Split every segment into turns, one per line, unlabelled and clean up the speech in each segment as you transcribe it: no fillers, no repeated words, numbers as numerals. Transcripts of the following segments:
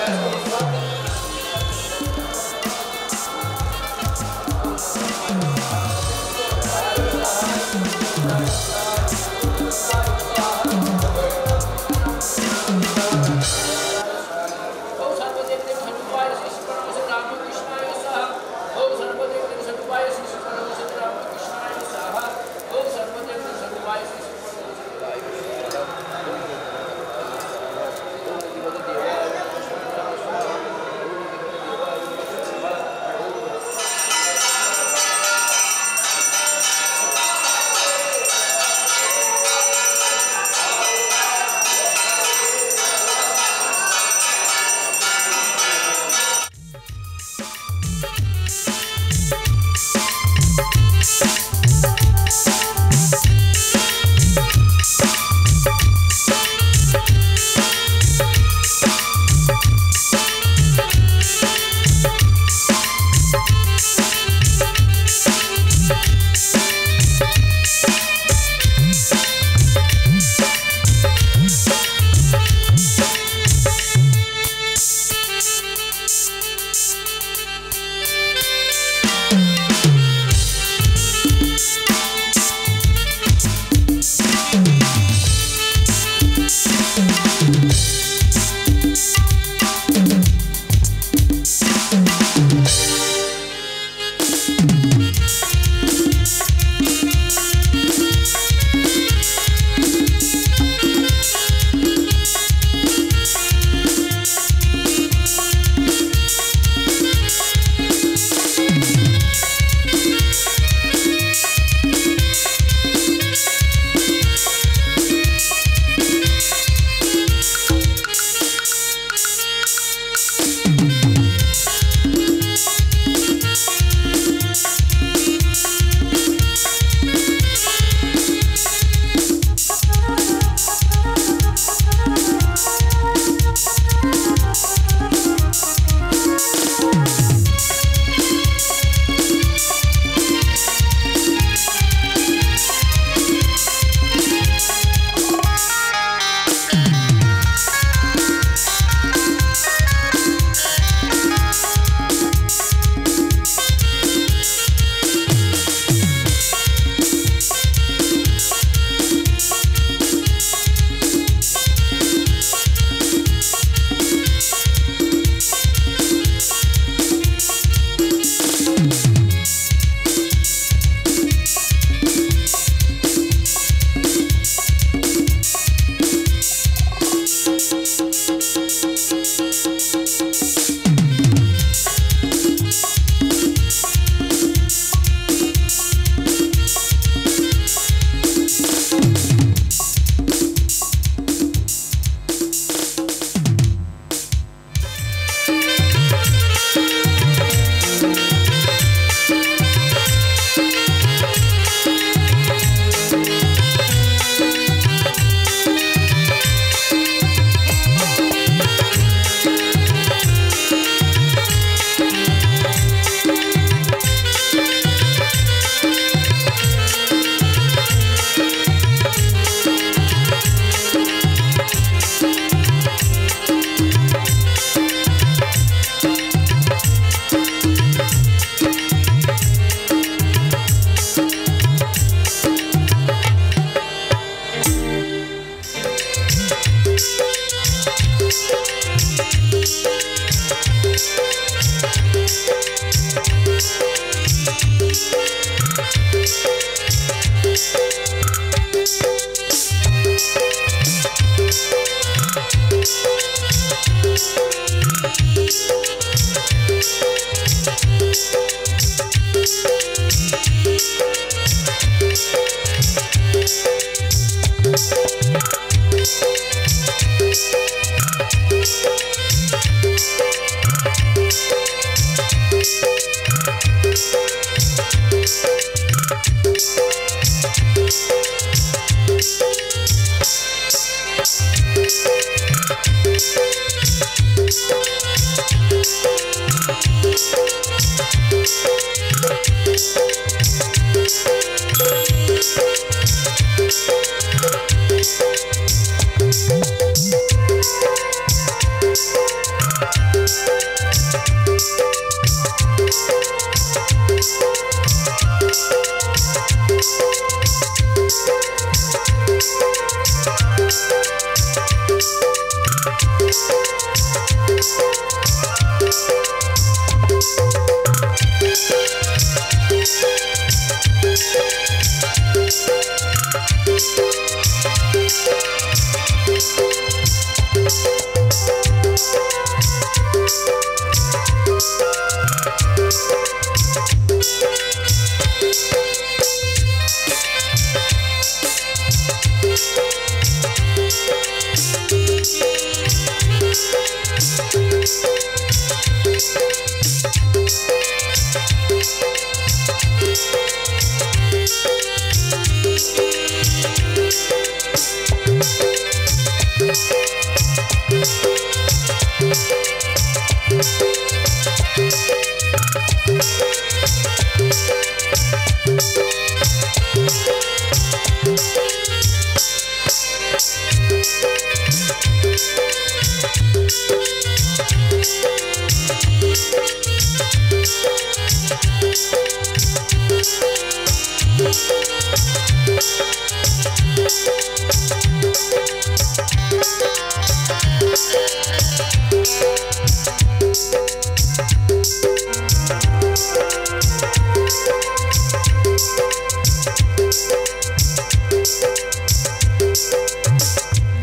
Thank you.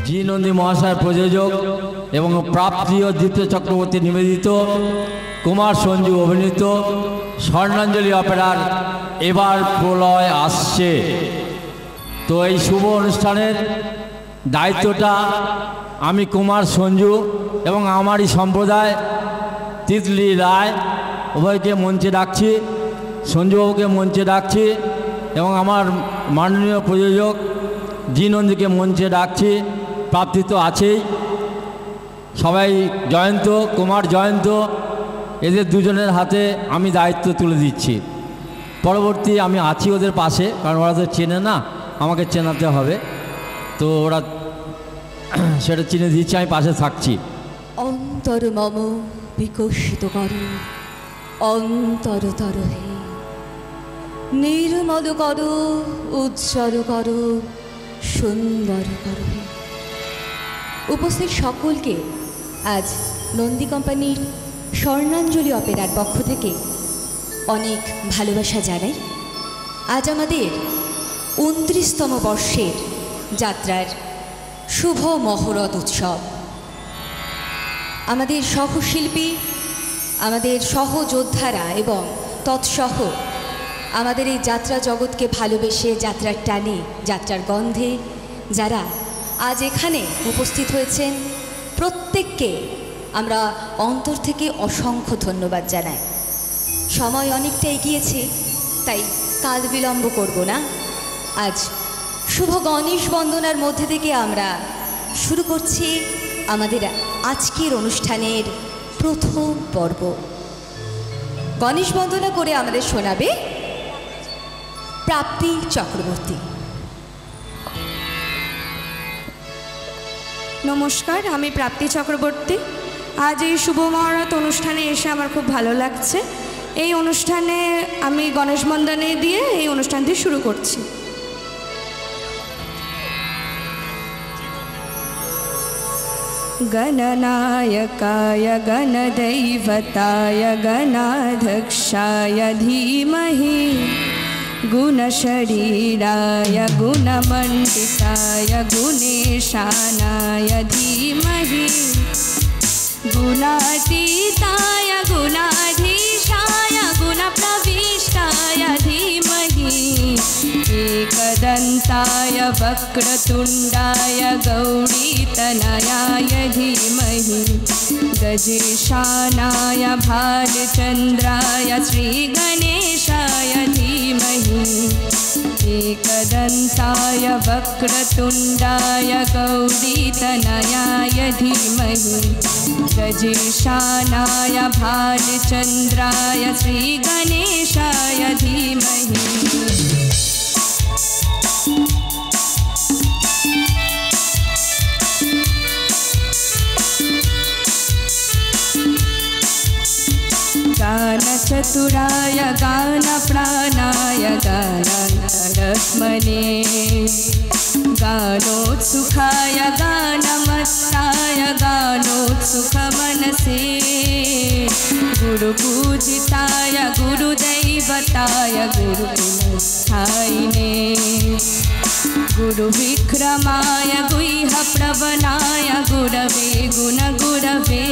জি নন্দী মহাশয় প্রযোজক এবং প্রাপ্তিও দ্বিতীয় চক্রবর্তী নিবেদিত কুমার সঞ্জু অভিনীত স্বর্ণাঞ্জলি অপেরার এবার প্রলয় আসছে। তো এই শুভ অনুষ্ঠানের দায়িত্বটা আমি কুমার সঞ্জু এবং আমারই সম্প্রদায় তিতলি রায় উভয়কে মঞ্চে ডাকছি, সঞ্জুবাবুকে মঞ্চে ডাকছি এবং আমার মাননীয় প্রযোজক জি নন্দীকে মঞ্চে ডাকছি। প্রাপ্তি তো আছেই, সবাই জয়ন্ত কুমার জয়ন্ত এদের দুজনের হাতে আমি দায়িত্ব তুলে দিচ্ছি। পরবর্তী আমি আছি ওদের পাশে, কারণ ওরা তো চেনে না, আমাকে চেনাতে হবে, তো ওরা সেটা চিনে দিচ্ছে, আমি পাশে থাকছি।
অন্তর মম বিকশিত করো, অন্তরতর হে নির্মল করো, উজ্জ্বল করো, সুন্দর করো। উপস্থিত সকলকে আজ নন্দী কোম্পানির স্বর্ণাঞ্জলি অপেরার পক্ষ থেকে অনেক ভালোবাসা জানাই। আজ আমাদের 29তম বর্ষের যাত্রার শুভ মহরত উৎসব। আমাদের সহশিল্পী, আমাদের সহযোদ্ধারা এবং তৎসহ আমাদের এই যাত্রা জগৎকে ভালোবেসে যাত্রার টানে, যাত্রার গন্ধে যারা আজ এখানে উপস্থিত হয়েছেন, প্রত্যেককে আমরা অন্তর থেকে অসংখ্য ধন্যবাদ জানাই। সময় অনেকটা এগিয়েছে, তাই কাল বিলম্ব করব না। আজ শুভ গণেশ বন্দনার মধ্যে থেকে আমরা শুরু করছি আমাদের আজকের অনুষ্ঠানের প্রথম পর্ব। গণেশ বন্দনা করে আমাদের শোনাবে প্রাপ্তি চক্রবর্তী।
নমস্কার, আমি প্রাপ্তি চক্রবর্তী। আজ এই শুভ মহরত অনুষ্ঠানে এসে আমার খুব ভালো লাগছে। এই অনুষ্ঠানে আমি গণেশ বন্দনা দিয়ে এই অনুষ্ঠানটি শুরু করছি। गणनायकाय गणदैवताय गणाध्यक्षाय धीमहि गुणशरीराय गुणमण्डिताय गुणेशानाय धीमहि गुणातीताय गुणाधीशाय गुणप्रविष्टाय धीमहि एकदन्ताय वक्रतुण्डाय गौरीतनयाय धीमहि गजेशानाय भालचन्द्राय श्रीगणेशाय धीमहि एकदन्ताय वक्रतुण्डाय गौरीतनयाय धीमहि गजेशानाय भालचन्द्राय श्रीगणेशाय धीमहि गानचतुराय गानप्राणाय गानान्तरत्मने गानोत्सुखाय गानमत्ताय गानोत्सुकाय से गुरु पूजिताय गुरुदैवताय गुरुकुलस्थायिने गुरु विक्रमाय गुह्य प्रवणाय गुरवे गुणगुरवे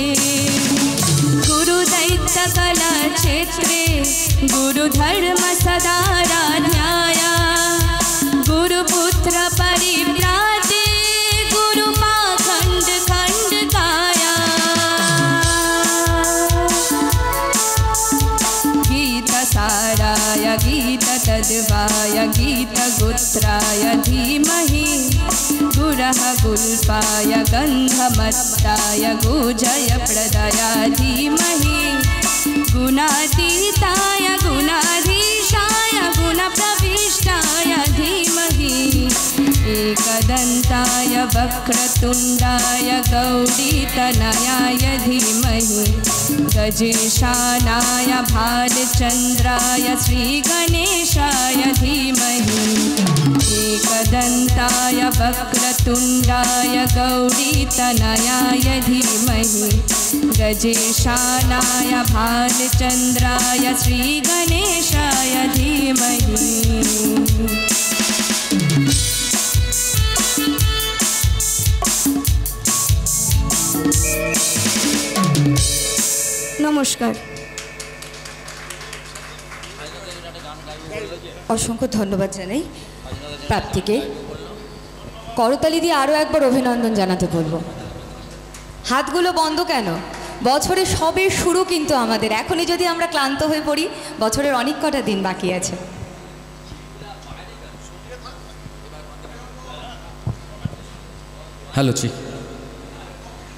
गुरुदैत्यकलाक्षेत्रे गुरुधर्म सदाराध्याय गुरुपुत्र परिव्राते गुरुपाखण्ड खण्डकाया गीतसाराय गीततद्वाय गीतगोत्राय धीमहि गुरः गुल्पाय गन्धमत्ताय गोजयप्रदाय धीमहि गुणातीताय गुणाधीशाय गुणप्रविष्टाय धीमहि एकदन्ताय वक्रतुण्डाय गौरीतनयाय धीमहि गजेशानाय भालचन्द्राय श्रीगणेशाय धीमहि एकदन्ताय वक्रतुण्डाय गौरीतनयाय धीमहि गजेशानाय भालचन्द्राय श्रीगणेशाय धीमहि। নমস্কার।
অসংখ্য ধন্যবাদ জানাই প্রাপ্তিকে। করতালি দিয়ে আরও একবার অভিনন্দন জানাতে বলবো। হাতগুলো বন্ধ কেন? বছরের সবে শুরু কিন্তু আমাদের। এখনই যদি আমরা ক্লান্ত হয়ে পড়ি, বছরের অনেক কটা দিন বাকি আছে।
হ্যালো জি,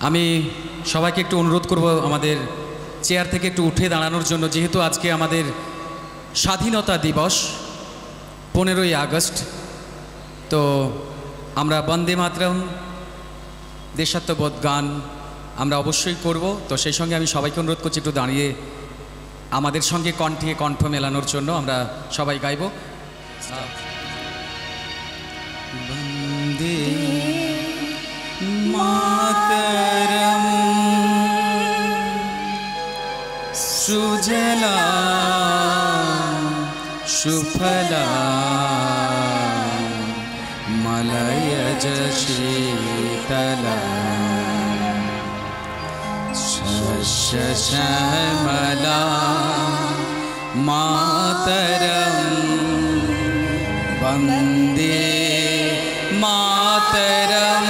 আমি সবাইকে একটু অনুরোধ করব আমাদের চেয়ার থেকে একটু উঠে দাঁড়ানোর জন্য, যেহেতু আজকে আমাদের স্বাধীনতা দিবস 15ই আগস্ট। তো আমরা বন্দে মাতরম দেশাত্মবোধ গান আমরা অবশ্যই করব। তো সেই সঙ্গে আমি সবাইকে অনুরোধ করছি একটু দাঁড়িয়ে আমাদের সঙ্গে কণ্ঠে কণ্ঠ মেলানোর জন্য আমরা সবাই গাইব। বন্দে মাতরম সুজলা সুফলা মলয়জ শীতলা শস্য শ্যামলা মাতরম বন্দে মাতরম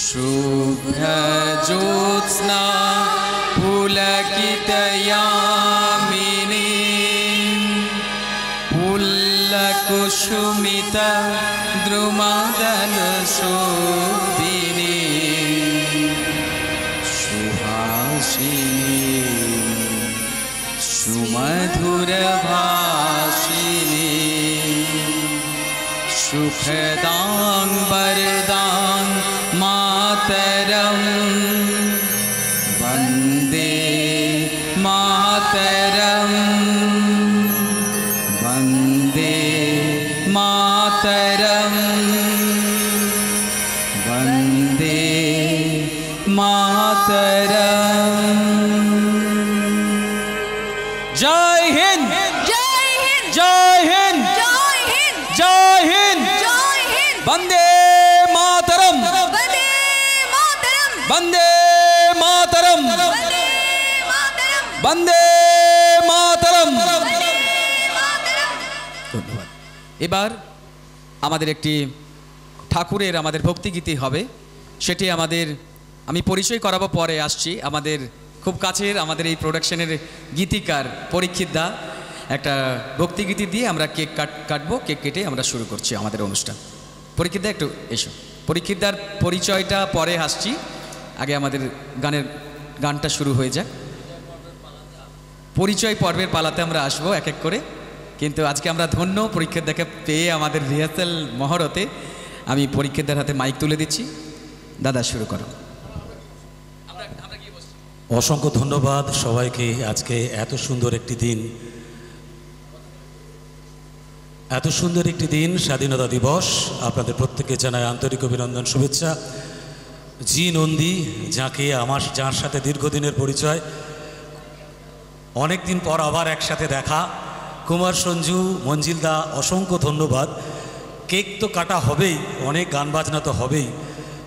শুভ্র জ্যোৎস্না পুলকিতয়ামিনী পুল্লকুসুমিত দ্রুমদল শোভিনী সুহাসিনী সুমধুর ভাষিনী সুখদাং বরদাং মাতরম वन्दे मातरम वन्दे मातरम वन्दे मातरम। जय हिंद,
জয় হিন্দ,
जय हिंद,
জয় হিন্দ,
जय हिंद,
জয় হিন্দ।
वन्दे मातरम,
বন্দে মাতরম,
वन्दे मातरम,
বন্দে মাতরম,
वन्दे मातरম।
বন্দে মাতরম।
ধন্যবাদ। এবার আমাদের একটি ঠাকুরের আমাদের ভক্তিগীতি হবে, সেটি আমাদের আমি পরিচয় করাবো পরে আসছি। আমাদের খুব কাছের আমাদের এই প্রোডাকশনের গীতিকার পরীক্ষিত দা একটা ভক্তিগীতি দিয়ে আমরা কেক কাটবো। কেক কেটে আমরা শুরু করছি আমাদের অনুষ্ঠান। পরীক্ষিত দা একটু এসো। পরীক্ষিত দার পরিচয়টা পরে আসছি, আগে আমাদের গানটা শুরু হয়ে যাক। পরিচয় পর্বের পালাতে আমরা আসবো এক এক করে, কিন্তু আজকে আমরা ধন্য পরীক্ষিত দাকে পেয়ে আমাদের রিহার্সাল মহরতে আমি পরীক্ষিত দার হাতে মাইক তুলে দিচ্ছি। দাদা শুরু করো।
অসংখ্য ধন্যবাদ সবাইকে। আজকে এত সুন্দর একটি দিন, স্বাধীনতা দিবস। আপনাদের প্রত্যেককে জানাই আন্তরিক অভিনন্দন, শুভেচ্ছা। জি নন্দী, যাকে যার সাথে দীর্ঘদিনের পরিচয়, অনেক দিন পর আবার একসাথে দেখা। কুমার সঞ্জু, মঞ্জিলদা, অসংখ্য ধন্যবাদ। কেক তো কাটা হবেই, অনেক গান বাজনা তো হবেই,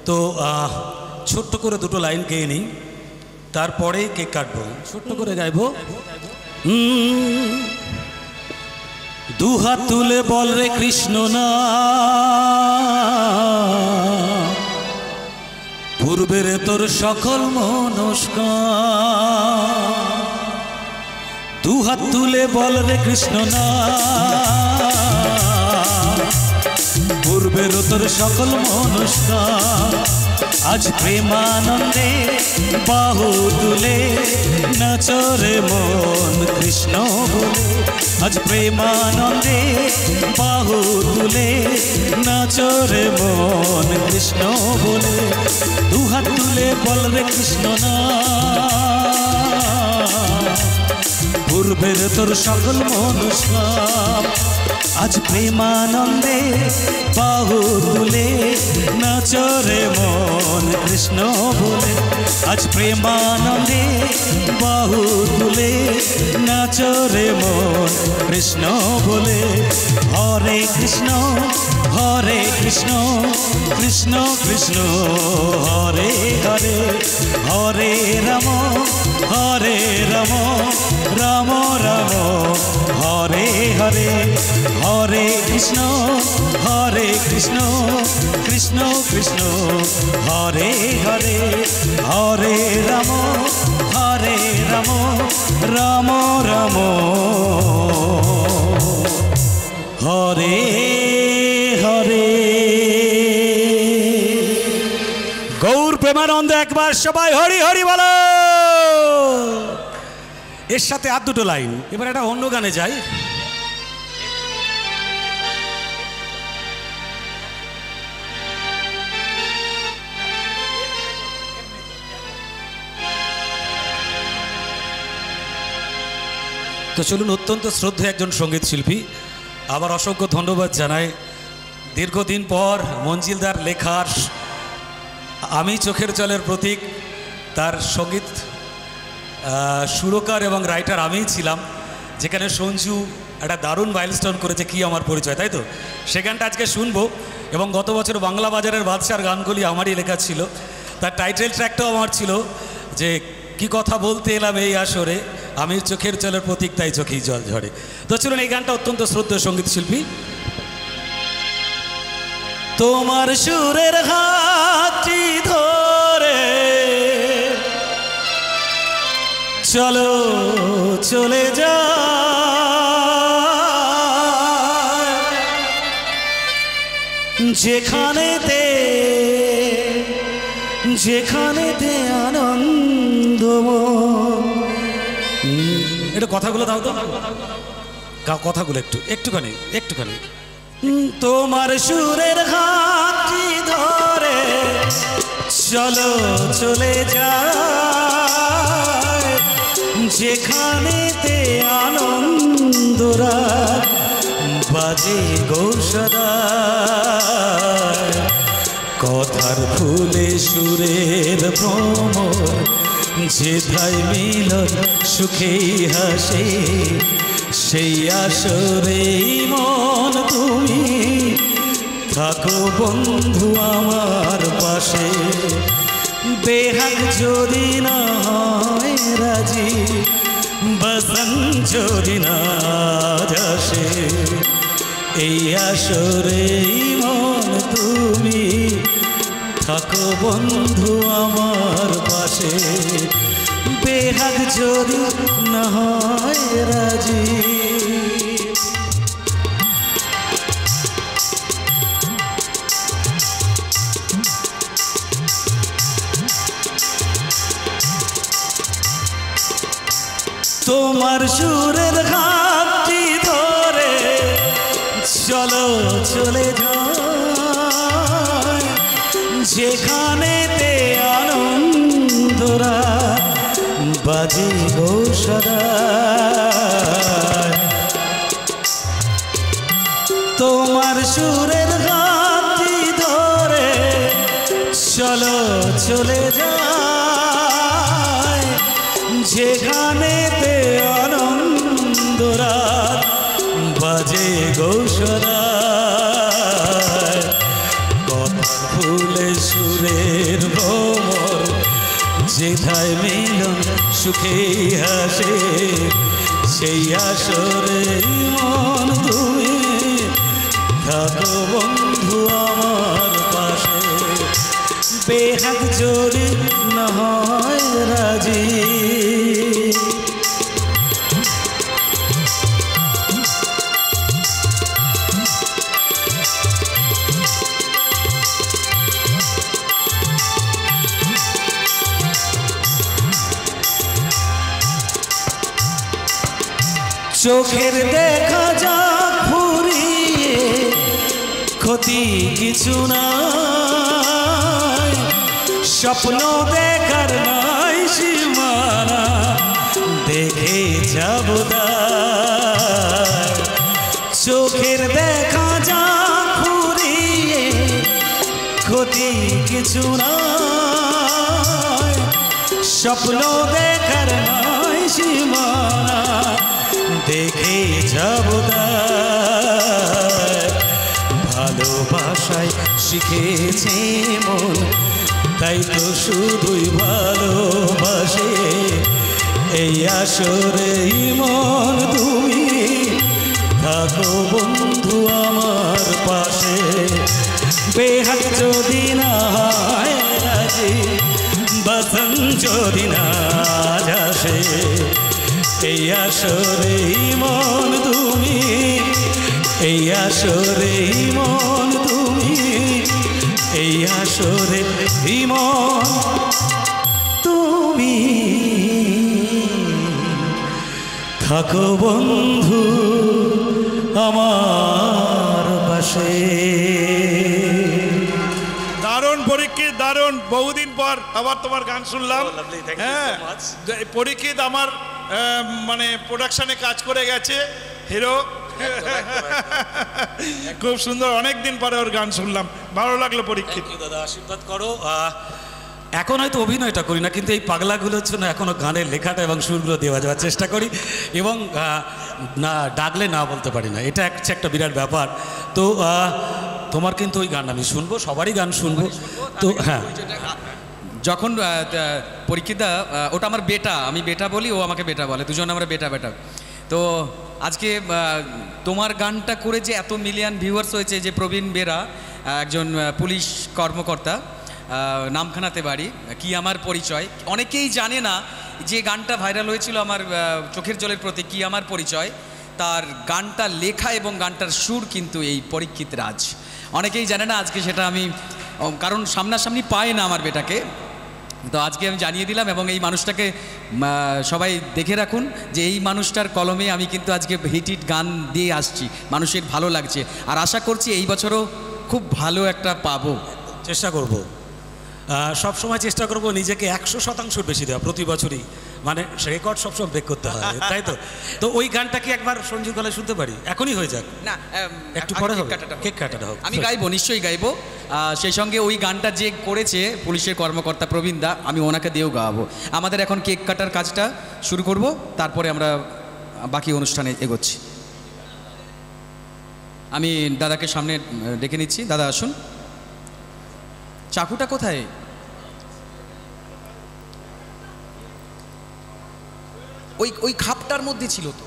তো ছোট্ট করে দুটো লাইন গেয়ে নিই, তারপরে কেক কাটবো। ছোট্ট করে গাইবো। দুহাত তুলে বল রে কৃষ্ণ না, পূর্বের তোর সকল মনস্কার। দুহাত তুলে বল রে কৃষ্ণ না, পূর্বের তোর সকল মনস্কার। আজ প্রেমানন্দে বাহু তুলে নাচরে মন কৃষ্ণ বলে। আজ প্রেমানন্দে বাহু তুলে নাচরে মন কৃষ্ণ বলে। দুহাত তুলে বল রে কৃষ্ণ না, পূর্বের তোর সকল মনস্কার। আজ প্রেমানন্দে বাহু তুলে নাচরে মন কৃষ্ণ বলে। আজ প্রেমানন্দে বাহু তুলে নাচরে মন কৃষ্ণ বলে। হরে কৃষ্ণ হরে কৃষ্ণ কৃষ্ণ কৃষ্ণ হরে হরে। হরে রাম হরে রাম রাম রাম হরে হরে। হরে কৃষ্ণ কৃষ্ণ কৃষ্ণ হরে হরে। হরে রাম রাম রাম হরে হরে। গৌর প্রেমানন্দ একবার সবাই হরি হরি বলো। এর সাথে আর দুটো লাইন। এবার একটা অন্য গানে যাই। তো চলুন, অত্যন্ত শ্রদ্ধেয় একজন সঙ্গীত শিল্পী, আবার অসংখ্য ধন্যবাদ জানাই। দীর্ঘদিন পর মঞ্জিলদার লেখার আমি চোখের জলের প্রতীক, তার সঙ্গীত সুরকার এবং রাইটার আমিই ছিলাম, যেখানে সঞ্জু একটা দারুণ মাইলস্টোন করেছে, কি আমার পরিচয়, তাই তো? সে গানটা আজকে শুনবো। এবং গত বছর বাংলা বাজারের বাদশার গানগুলি আমারই লেখা ছিল। তার টাইটেল ট্র্যাকটাও আমার ছিল, যে কি কথা বলতে এলাম এই আসরে, আমি চোখের জলের প্রতীক তাই চোখেই জল ঝরে। তো চলুন, এই গানটা অত্যন্ত শ্রদ্ধেয় সঙ্গীত শিল্পী। তোমার সুরের হাতটি ধরে চলো চলে যা, যেখানেতে আনন্দ। এটা কথাগুলো দাও তো, কথাগুলো একটুখানি। তোমার সুরের হাতটি ধরে চলো চলে যায়, যেখানেতে আনন্দরা বাজে গো সদা। কথার ফুলে সুরের ভ্রমর, যেথায় মিলন সুখেই হাসে, সেই আসরে মন তুমি থাকো বন্ধু আমার পাশে। বেহাগ যদি না হয় রাজি, বসন যদি না যাসে, এই আসরে মন তুমি থাকো বন্ধু আমার পাশে। বেহাগ যদি না হয় রাজি। তোমার সুরের হাতটি ধরে চলো চলে যায়, যেখানেতে আনন্দরা বাজে গো সদা। তোমার সুরের হাতটি ধরে চলো চলে যায় যেখানেতে আনন্দরাত বাজে গৌসরায় কথা ফুলে সুরের ভ্রমর যেথায় মিলন সুখে হাসে সেই আসরে মন তুমি থাকো বন্ধু আমার পাশে বেহাগ জোরে না হয় রাজি চোখের দেখা যা ফুরিয়ে ক্ষতি কিছু নাই স্বপ্ন দেখার নাই সীমানা দেখে যাব চোখের দেখা যা ফুরিয়ে ক্ষতি কিছু নাই স্বপ্ন দেখার নাই সীমানা দেখে যাব ভালোবাসায় শিখেছে মন তাই তো শুধুই ভালোবাসে এই আসরে মন তুমি থাকো বন্ধু আমার পাশে বেহাগ যদি না হয় রাজি বসন যদি না আসে এই আসরে মন তুমি এই আসরে মন তুমি এই আসরে মন তুমি থাকো বন্ধু আমার পাশে
দারুণ পরীক্ষিত, দারুণ। বহুদিন পর আবার তোমার গান শুনলাম। হ্যাঁ, পরীক্ষিত আমার মানে প্রোডাকশনে কাজ করে গেছে, হিরো। খুব সুন্দর, অনেকদিন পরে ওর গান শুনলাম, ভালো লাগলো পরীক্ষিত।
দাদা আশীর্বাদ করো। এখন হয়তো অভিনয়টা করি না, কিন্তু এই পাগলাগুলোর জন্য এখনও গানের লেখাটা এবং সুরগুলো দেওয়া যাওয়ার চেষ্টা করি, এবং না ডাকলে না বলতে পারি না, এটা একটা বিরাট ব্যাপার। তো তোমার কিন্তু ওই গান আমি শুনবো, সবারই গান শুনবো। তো হ্যাঁ,
যখন পরীক্ষিতা, ওটা আমার বেটা, আমি বেটা বলি, ও আমাকে বেটা বলে, দুজন আমরা বেটা বেটা। তো আজকে তোমার গানটা করে যে এত মিলিয়ন ভিউয়ার্স হয়েছে, যে প্রবীণ বেরা একজন পুলিশ কর্মকর্তা, নামখানাতে বাড়ি, কি আমার পরিচয়, অনেকেই জানে না যে গানটা ভাইরাল হয়েছিল আমার চোখের জলের প্রতি, কি আমার পরিচয়, তার গানটা লেখা এবং গানটার সুর কিন্তু এই পরীক্ষিত রাজ। অনেকেই জানে না, আজকে সেটা আমি, কারণ সামনাসামনি পায় না আমার বেটাকে, তো আজকে আমি জানিয়ে দিলাম। এবং এই মানুষটাকে সবাই দেখে রাখুন, যে এই মানুষটার কলমে আমি কিন্তু আজকে হিট হিট গান দিয়ে আসছি, মানুষের ভালো লাগছে, আর আশা করছি এই বছরও খুব ভালো একটা পাবো।
চেষ্টা করব, সব সময় চেষ্টা করব নিজেকে 100% বেশি দেওয়া প্রতি বছরই, মানে রেকর্ড সবসময় ব্রেক করতে হয়, তাই তো? তো ওই গানটা কি একবার সঞ্জুর গলায় শুনতে পারি? এখনই হয়ে যাক
না,
একটু পরে হবে, কেক কাটাটা হোক।
আমি গাইবো, নিশ্চয়ই গাইবো। সেই সঙ্গে ওই গানটা যে করেছে পুলিশের কর্মকর্তা প্রবীণ দা, আমি ওনাকে দিয়েও গাওয়াবো। আমাদের এখন কেক কাটার কাজটা শুরু করব, তারপরে আমরা বাকি অনুষ্ঠানে এগোচ্ছি। আমি দাদাকে সামনে ডেকে নিচ্ছি। দাদা আসুন। চাকুটা কোথায়? ওই খাপটার মধ্যে ছিল তো।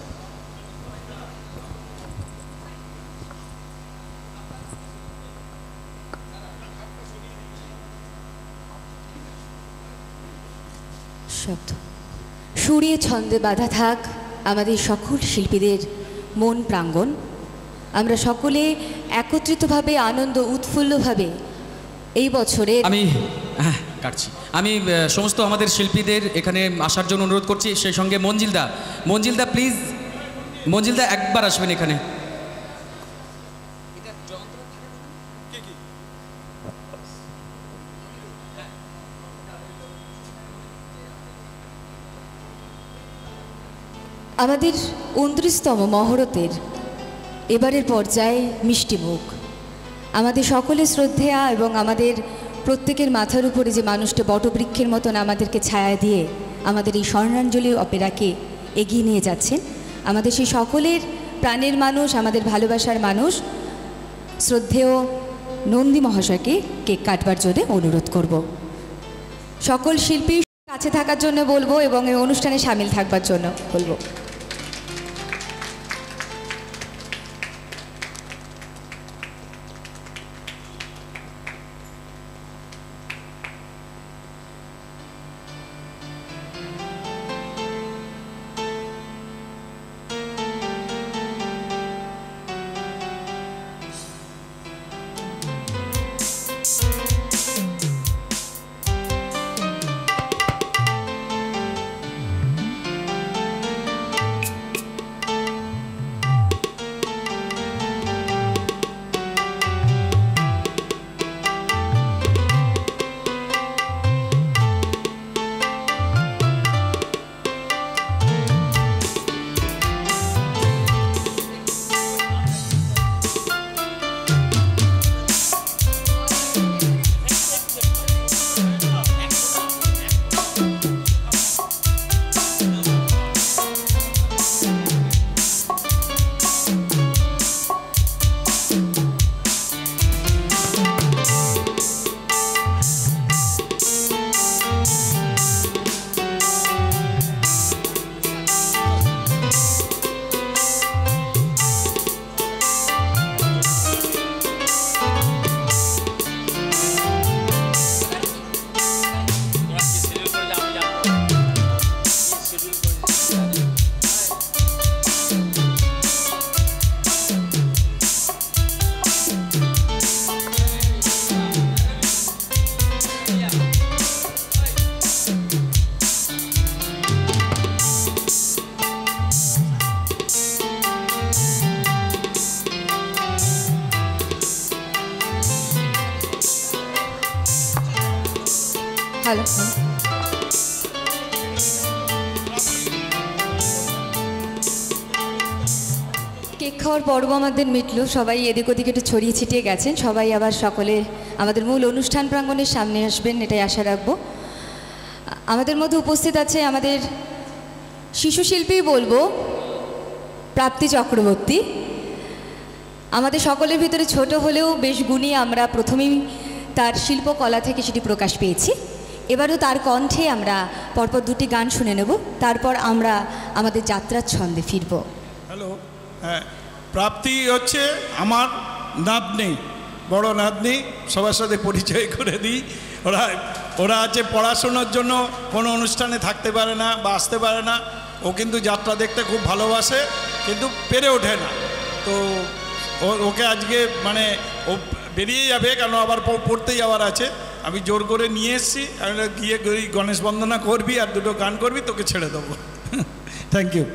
শব্দ সুরে ছন্দে বাঁধা থাক আমাদের সকল শিল্পীদের মন প্রাঙ্গণ। আমরা সকলে একত্রিতভাবে আনন্দ উৎফুল্লভাবে এই বছরের
কাটছি। আমি সমস্ত আমাদের শিল্পীদের এখানে আসার জন্য অনুরোধ করছি, সেই সঙ্গে মঞ্জিলদা প্লিজ, মঞ্জিলদা একবার আসবেন এখানে।
আমাদের 29তম মহরতের এবারের পর্যায়ে মিষ্টিমুখ, আমাদের সকলের শ্রদ্ধেয়া এবং আমাদের প্রত্যেকের মাথার উপরে যে মানুষটা বটবৃক্ষের মতন আমাদেরকে ছায়া দিয়ে আমাদের এই স্বর্ণাঞ্জলি অপেরাকে এগিয়ে নিয়ে যাচ্ছেন, আমাদের সেই সকলের প্রাণের মানুষ, আমাদের ভালোবাসার মানুষ শ্রদ্ধেয় নন্দী মহাশয়কে কেক কাটবার জন্য অনুরোধ করব। সকল শিল্পী কাছে থাকার জন্য বলবো এবং এই অনুষ্ঠানে সামিল থাকবার জন্য বলবো। হ্যালো, কেক খাওয়ার পর্ব আমাদের মিটলো, সবাই এদিক ওদিকে একটু ছড়িয়ে ছিটিয়ে গেছেন, সবাই আবার সকলে আমাদের মূল অনুষ্ঠান প্রাঙ্গণের সামনে আসবেন, এটাই আশা রাখবো। আমাদের মধ্যে উপস্থিত আছে আমাদের শিশু শিল্পী বলবো প্রাপ্তি চক্রবর্তী। আমাদের সকলের ভিতরে ছোট হলেও বেশ গুণী, আমরা প্রথমেই তার শিল্পকলা থেকে সেটি প্রকাশ পেয়েছি। এবারও তার কণ্ঠে আমরা পরপর দুটি গান শুনে নেব, তারপর আমরা আমাদের যাত্রার ছন্দে ফিরব।
হ্যালো, হ্যাঁ, প্রাপ্তি হচ্ছে আমার নাতনি, বড় নাতনি, সবার সাথে পরিচয় করে দিই। ওরা আছে পড়াশোনার জন্য কোনো অনুষ্ঠানে থাকতে পারে না বা আসতে পারে না, ও কিন্তু যাত্রা দেখতে খুব ভালোবাসে কিন্তু পেরে ওঠে না। তো ওকে আজকে মানে ও বেরিয়ে যাবে, কেন আবার পড়তে যাওয়ার আছে, আমি জোর করে নিয়ে এসেছি। আমি গিয়ে গণেশ বন্দনা করবি আর দুটো গান করবি, তোকে ছেড়ে দেবো। Thank you.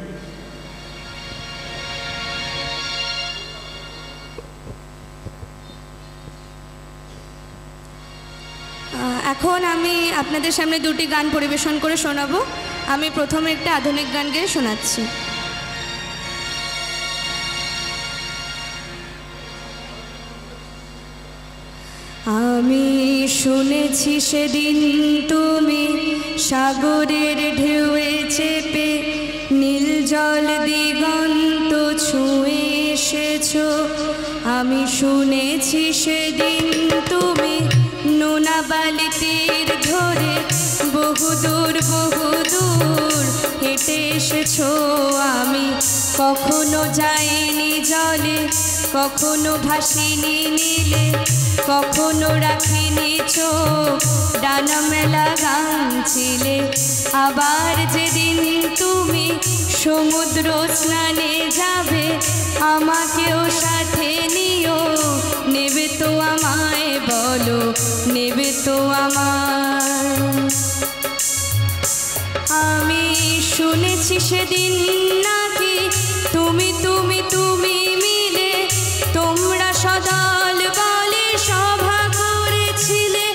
এখন আমি আপনাদের সামনে দুটি গান পরিবেশন করে শোনাবো। আমি প্রথমে একটা আধুনিক গান গেয়ে শোনাচ্ছি। আমি শুনেছি সেদিন তুমি সাগরের ঢেউয়ে চেপে নীল জল দিগন্ত ছুঁয়ে এসেছো। আমি শুনেছি সেদিন তুমি নোনা বালিতীর ধরে বহুদূর বহুদূর হেঁটে এসেছো। আমি কখনো যাইনি জলে, কখনো ভাসিনি নীলে, কখনো রাখিনি চোখ ডানা মেলা গান ছিলে। আবার যেদিন তুমি সমুদ্র স্নানে যাবে, আমাকেও সাথে নিও, নেবে তো আমায় বলো, নেবে তো আমায়। আমি শুনেছি সেদিন নাকি তুমি তুমি তুমি মিলে তোমরা সদল বলে সভা করেছিলে।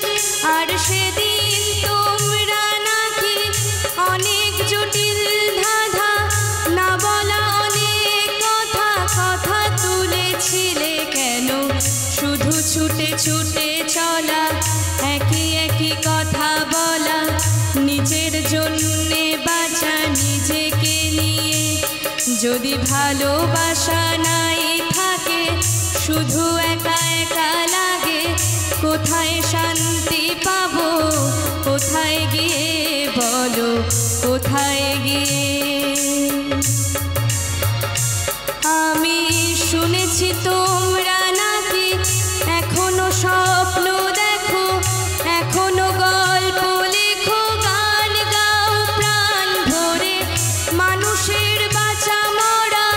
আর সেদিন তোমরা নাকি অনেক জটিল ধাঁধা না বলা অনেক কথা কথা তুলেছিলে। কেন শুধু ছুটে ছুটে চলা, একই যদি ভালোবাসা নাই থাকে, শুধু একা একা লাগে, কোথায় শান্তি পাবো, কোথায় গিয়ে বলো, কোথায় গিয়ে? আমি শুনেছি তোমরা নাকি এখনো স্বপ্ন দেখো, এখনো গল্প লেখো, গান গাও প্রাণ ভরে, মানুষের বাঁচা মরা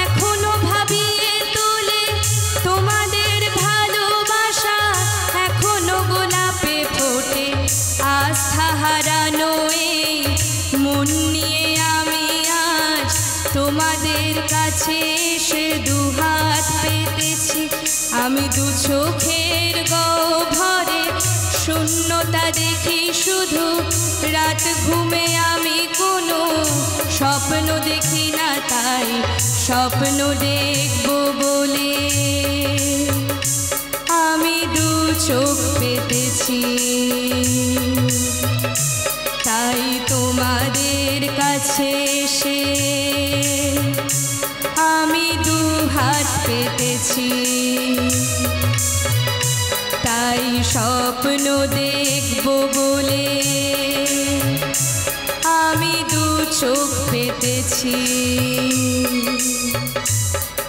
এখনো ভাবিয়ে তোলে, তোমাদের ভালোবাসা এখনো গোলাপে ফোটে। আস্থা হারানো এই মন নিয়ে আমি আজ তোমাদের কাছে এসে দুহাত পেতেছি। আমি দু চোখের গহ্বরে শূন্যতা দেখি শুধু, রাত ঘুমে আমি কোনো স্বপ্ন দেখি না, তাই স্বপ্ন দেখব বলে আমি দু চোখ পেতেছি। তাই তোমাদের কাছে এসে আমি দু হাত পেতেছি, তাই স্বপ্ন দেখব বলে আমি দু চোখ পেতেছি।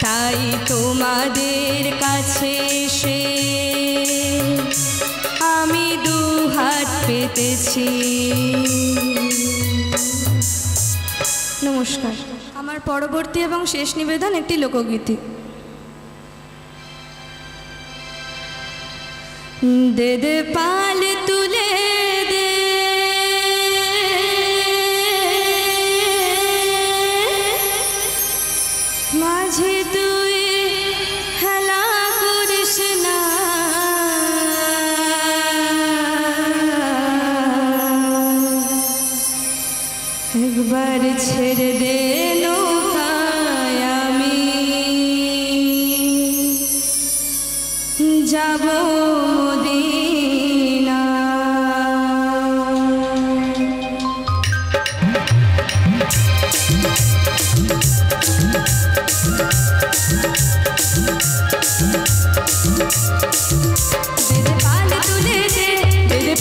তাই তোমাদের কাছে এসে আমি দু হাত পেতেছি। নমস্কার। আমার পরবর্তী এবং শেষ নিবেদন একটি লোকগীতি। দে দে পাল তুলে দে, মাঝে তুই হেলা করিস না, একবার ছেড়ে দে নৌকায় আমি যাব মদিনা। পাল তুলে দে,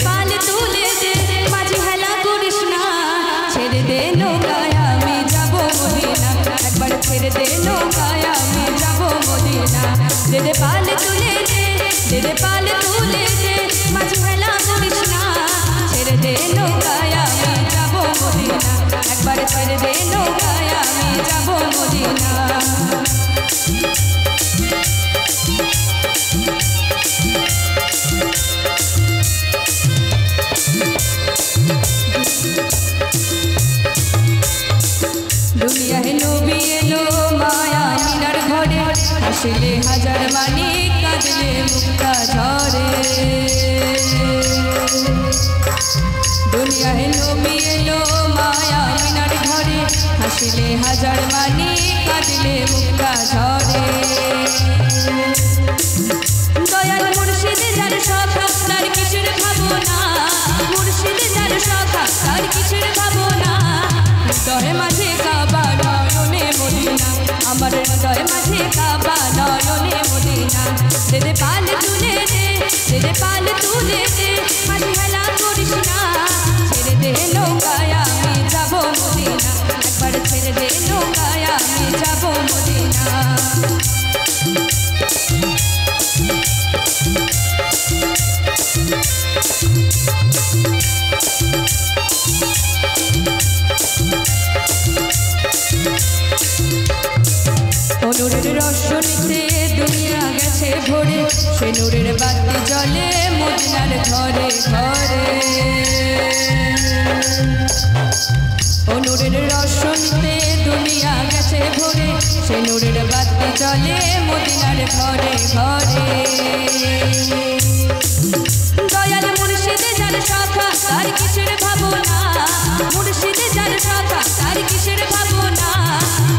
পাল তুলে দে, মাঝি হেলা করিস না, ছেড়ে দে নৌকায় আমি যাব মদিনা, একবার ছেড়ে দে নৌকায় আমি যাব মদিনা। দে পাল তুলে দে, পাল তুলে দে, মাঝি হেলা করিস না, ছেড়ে দে নৌকায় আমি যাব মদিনা, একবার ছেড়ে দে নৌকায় আমি যাব মদিনা। দুনিয়ায় নবী এলো মায়া মিনার ঘরে, হাসিলে হাজার মানি, কাঁদলে মুক্তা ঝরে। দুনিয়ায় নবী এলো মায়া মিনার ঘরে, হাসিলে হাজার মানি, কাঁদলে মুক্তা ঝরে। দয়াল মুর্শিদে যার সখা, তার কিসের ভাবনা, মুর্শিদে যার সখা, তার কিসের ভাবনা। হৃদয় মাঝে কাবা নয়নে মদিনা, আমার হৃদয় মাঝে কাবা নয়নে মদিনা। দে দে পাল তুলে দে, দে পাল তুলে দে, মাঝে হেলা করিস না, ছেড়ে দে নৌকায় আমি যাব মদিনা, একবার ছেড়ে দে নৌকায় আমি যাব মদিনা। নূরের রসনীতে দুনিয়া গেছে ভরে, সে নূরের বাতি জ্বলে মদিনার ঘরে ঘরে। ও নূরের রসনীতে দুনিয়া গেছে ভরে, সে নূরের বাতি জ্বলে মদিনার ঘরে ঘরে। দয়াল মুর্শিদে যার সখা, তার কিসের ভাবনা, মুর্শিদে যার সখা, তার কিসের ভাবনা।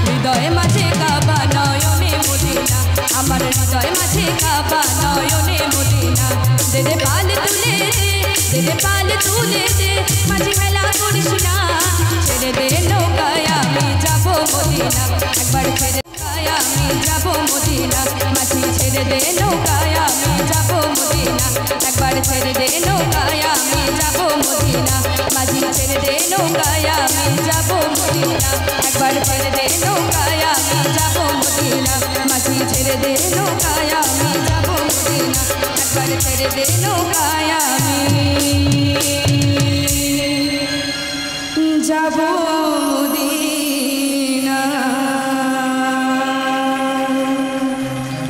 হৃদয় মাঝে কাবা নয়নে মদিনা, আমার হৃদয় মাঝে কাবা নয়নে মদিনা। দে দে পাল তুলে দে, দে পাল তুলে দে, মাঝে হেলা করিস না, ছেড়ে দে নৌকায় আমি যাব মদিনা একবার ছেড়ে নৌকায় আমি যাব মদিনা মাঝি ছেড়ে দে নৌকায় আমি যাব মদিনা একবার ছেড়ে দে নৌকায় আমি যাব মদিনা মাঝি ছেড়ে দে নৌকায় আমি যাব মদিনা একবার ছেড়ে দে নৌকায় আমি যাব মদিনা মাঝি ছেড়ে দে নৌকায় আমি যাব মদিনা একবার ছেড়ে দে নৌকায় আমি যাব মদিনা।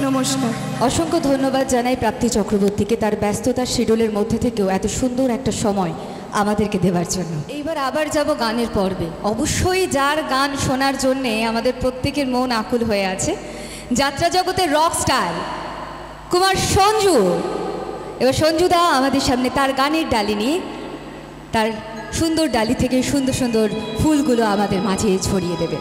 নমস্কার।
অসংখ্য ধন্যবাদ জানাই প্রাপ্তি চক্রবর্তীকে তার ব্যস্ততার শিডিউলের মধ্যে থেকেও এত সুন্দর একটা সময় আমাদেরকে দেওয়ার জন্য। এইবার আবার যাব গানের পর্বে। অবশ্যই যার গান শোনার জন্যে আমাদের প্রত্যেকের মন আকুল হয়ে আছে, যাত্রা জগতের রক স্টার কুমার সঞ্জু। এবার সঞ্জুদা আমাদের সামনে তার গানের ডালি নিয়ে তার সুন্দর ডালি থেকে সুন্দর সুন্দর ফুলগুলো আমাদের মাঝে ছড়িয়ে দেবে।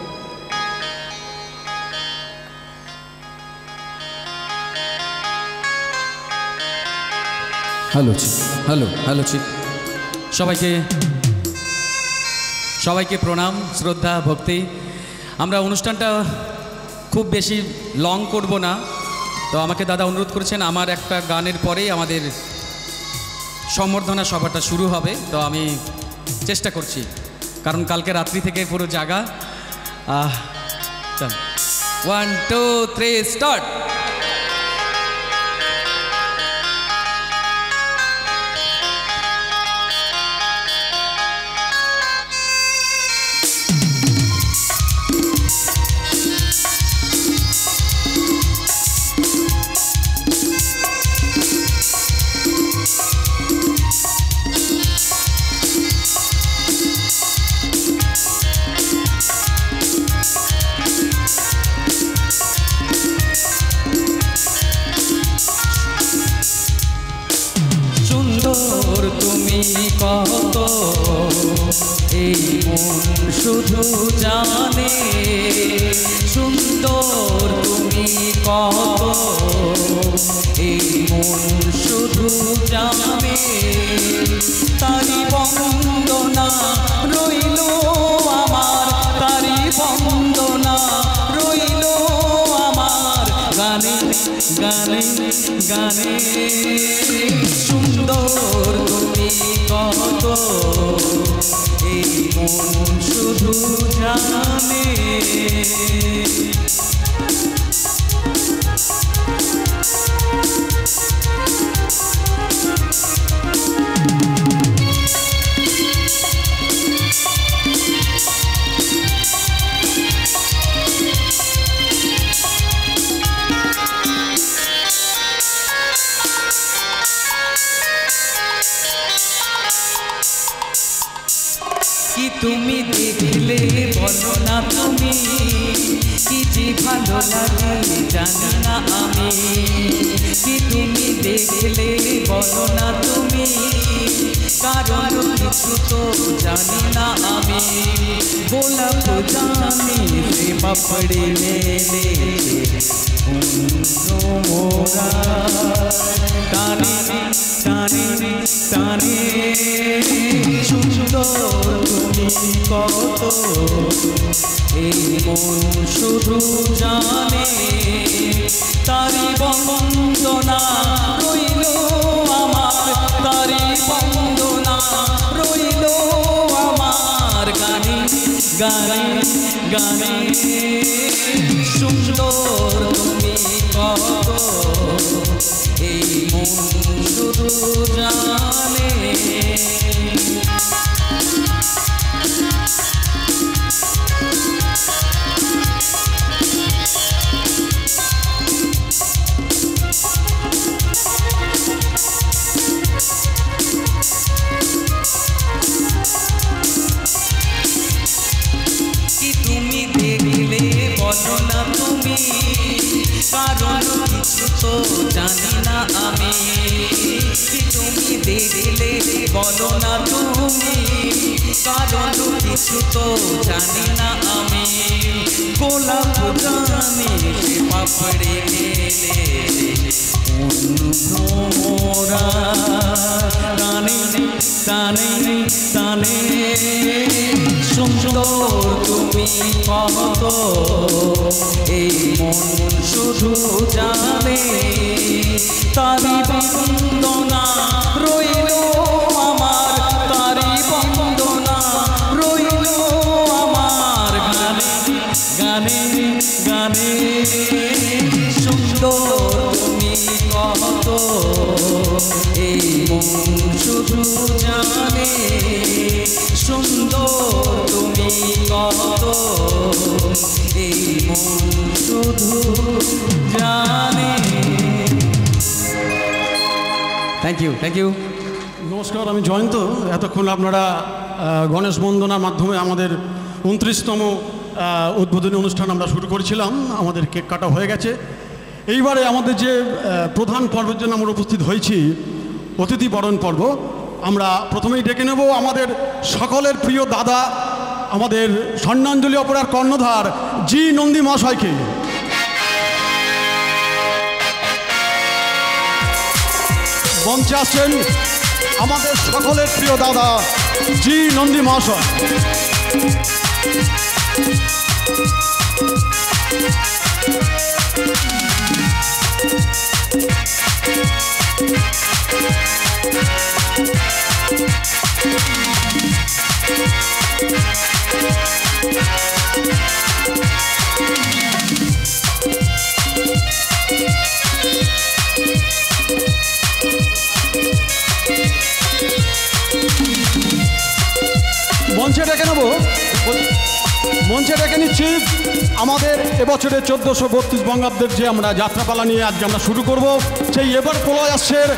হ্যালো হ্যালো হ্যালো সবাইকে প্রণাম, শ্রদ্ধা, ভক্তি। আমরা অনুষ্ঠানটা খুব বেশি লং করব না, তো আমাকে দাদা অনুরোধ করেছেন আমার একটা গানের পরেই আমাদের সম্বর্ধনা সভাটা শুরু হবে। তো আমি চেষ্টা করছি, কারণ কালকে রাত্রি থেকে পুরো জাগা। 1 2 3 স্টার্ট। তুমি কত এই মন শুধু জানে, সুন্দর তুমি কত এই মন শুধু জানে, তারি বন্দনা রইল আমার, তারি বন্দনা রইল আমার গানে গানে গানে। সুন্দর তুমি কত এই মন শুধু জানে। কি তুমি দেখলে বলো না তুমি, কি যে ভালো লাগে জানি না আমি। কি তুমি দেখলে বলো না তুমি, কারণ কিছু তো জানি না আমি। গোলাপ জানি সে পাপড়ে মেলে মোরা, টানে টানে টানে। সুন্দর তুমি কত এই মন শুধু জানে, তারি বন্দনা রইল আমার, তারি বন্দনা রইল আমার গানে গানে গানে। সুন্দর তুমি কত এই মন শুধু জানে। কি তুমি দেখলে বলো না তুমি, কারণ কিছু তো জানি না আমি। কি তুমি দেখলে বলো না তুমি, কারণ কিছু তো জানি না আমি। গোলাপ জানি সে পাপড়ে মেলে মোরা, টানে টানে টানে সুন্দর তুমি কত এই মন শুধু জানে তারি বন্দনা রইল আমার তারি বন্দনা রইল আমার গানে গানে গানে সুন্দর তুমি কত এই মন শুধু জানে সুন্দর তুমি কত এই মন শুধু জানে। Thank you thank you.
নমস্কার, আমি জয়ন্ত। এতক্ষণ আপনারা গণেশ বন্দনার মাধ্যমে আমাদের 29তম উদ্বোধনী অনুষ্ঠান আমরা শুরু করেছিলাম। আমাদের কেক কাটা হয়ে গেছে। এইবারে আমাদের যে প্রধান পর্বের জন্য আমরা উপস্থিত হয়েছি, অতিথি বরণ পর্ব, আমরা প্রথমেই ডেকে নেব আমাদের সকলের প্রিয় দাদা, আমাদের স্বর্ণাঞ্জলি অপেরার কর্ণধার জি নন্দী মহাশয়কে। মঞ্চে আসছেন আমাদের সকলের প্রিয় দাদা জি নন্দী মহাশয়। মঞ্চে ডেকে নিচ্ছি আমাদের এবছরের 1432 বঙ্গাব্দের যে আমরা যাত্রাপালা নিয়ে আজকে আমরা শুরু করব, সেই এবার প্রয়াসের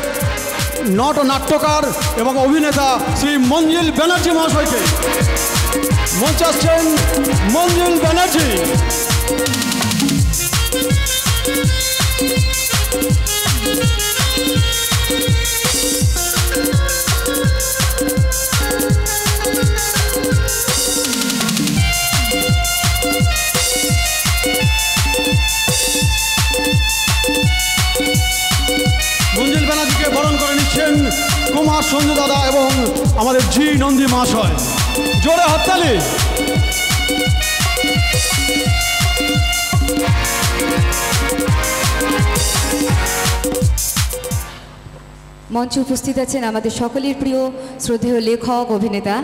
নট নাট্যকার এবং অভিনেতা শ্রী মঞ্জিল ব্যানার্জি মহাশয়কে। মঞ্চে আসছেন মঞ্জিল ব্যানার্জি। মঞ্জিল ব্যানার্জিকে বরণ করে নিচ্ছেন কুমার সঞ্জু দাদা এবং আমাদের জি নন্দী মহাশয়। জোরে হাততালি।
মঞ্চে উপস্থিত আছেন আমাদের সকলের প্রিয় শ্রদ্ধেয় লেখক অভিনেতা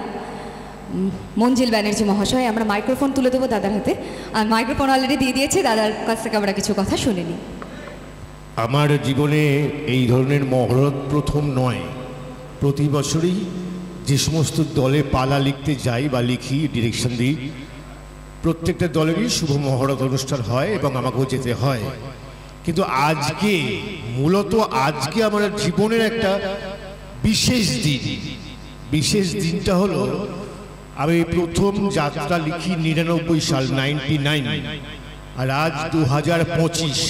মঞ্জিল ব্যানার্জি মহাশয়। আমরা মাইক্রোফোন তুলে দেবো দাদার হাতে, আর মাইক্রোফোন অলরেডি দিয়ে দিয়েছে। দাদার কাছ থেকে আমরা কিছু কথা শুনে নিই।
আমার জীবনে এই ধরনের মহরত প্রথম নয়। প্রতি বছরই যে সমস্ত দলে পালা লিখতে যাই বা লিখি, ডিরেকশন দিই, প্রত্যেকটা দলেরই শুভ মহরত অনুষ্ঠান হয় এবং আমাকেও যেতে হয়। কিন্তু আজকে মূলত আজকে আমার জীবনের একটা বিশেষ দিন। বিশেষ দিনটা হলো আমি প্রথম যাত্রা লিখি 99 সাল, 99, আর আজ 2025।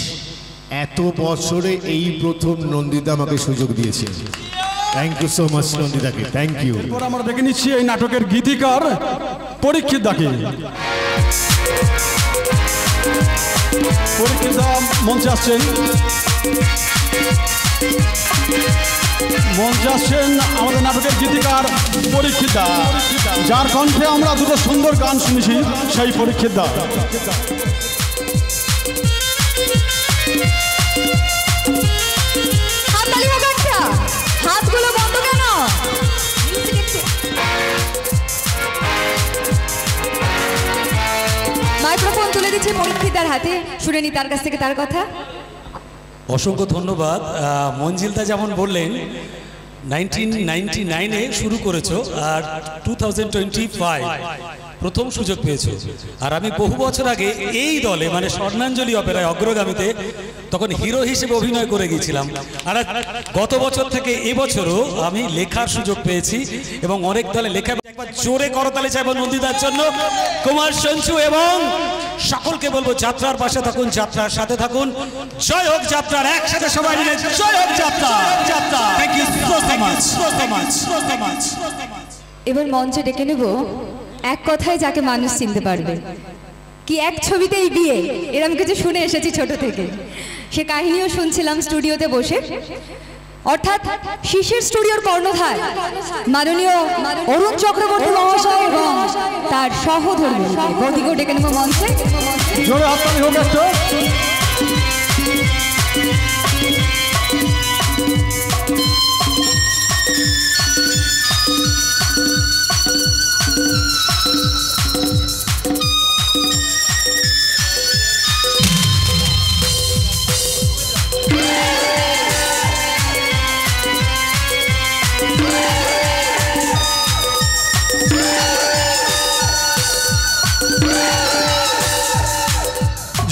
এত বছরে এই প্রথম নন্দিতা আমাকে সুযোগ দিয়েছে। থ্যাংক ইউ সো মাচ নন্দিতাকে, থ্যাংক ইউ।
এরপর আমরা দেখে নিচ্ছি এই নাটকের গীতিকার পরীক্ষিত দাকে। পরীক্ষিত দা মঞ্চে আসছেন। মঞ্চে আসছেন আমাদের নাটকের গীতিকার পরীক্ষিত দা, যার কণ্ঠে আমরা দুটো সুন্দর গান শুনেছি, সেই পরীক্ষিত দা।
হাতগুলো বন্ধ কেন? মাইক্রোফোন তুলে দিচ্ছে পরীক্ষিতার হাতে, শুনে নি তার কাছ থেকে তার কথা।
অসংখ্য ধন্যবাদ। মঞ্জিলদা যেমন বললেন 1999-এ শুরু করেছো, আর 2025 প্রথম সুযোগ পেয়েছো। আর আমি বহু বছর আগে এই দলে মানে স্বর্ণাঞ্জলি অপেরায় অগ্রগামীতে তখন হিরো হিসেবে অভিনয় করে গিয়েছিলাম। আর গত বছর থেকে এবছরও আমি লেখার সুযোগ পেয়েছি এবং অনেক দলে লেখা। একবার জোরে করতালি চাইব নন্দিতার জন্য, কুমার সঞ্জু, এবং সকলকে বলবো যাত্রার পাশে থাকুন, যাত্রার সাথে থাকুন। জয় হোক যাত্রার, একসাথে সবাই মিলে জয় হোক যাত্রা। Thank you so much.
এবার মঞ্চে ডেকে নেব এক কথায় যাকে মানুষ চিনতে পারবে। কি এক ছবিতেই বিয়ে, এরকম কিছু শুনে এসেছি ছোট থেকে। সে কাহিনীও শুনছিলাম স্টুডিওতে বসে। অর্থাৎ শিশির স্টুডিওর কর্ণধার মাননীয় অরুণ চক্রবর্তী মহাশয় এবং তার সহধর্মী গতিকে ডেকে নেব মঞ্চে।
জোরে হাততালি হোক একটা।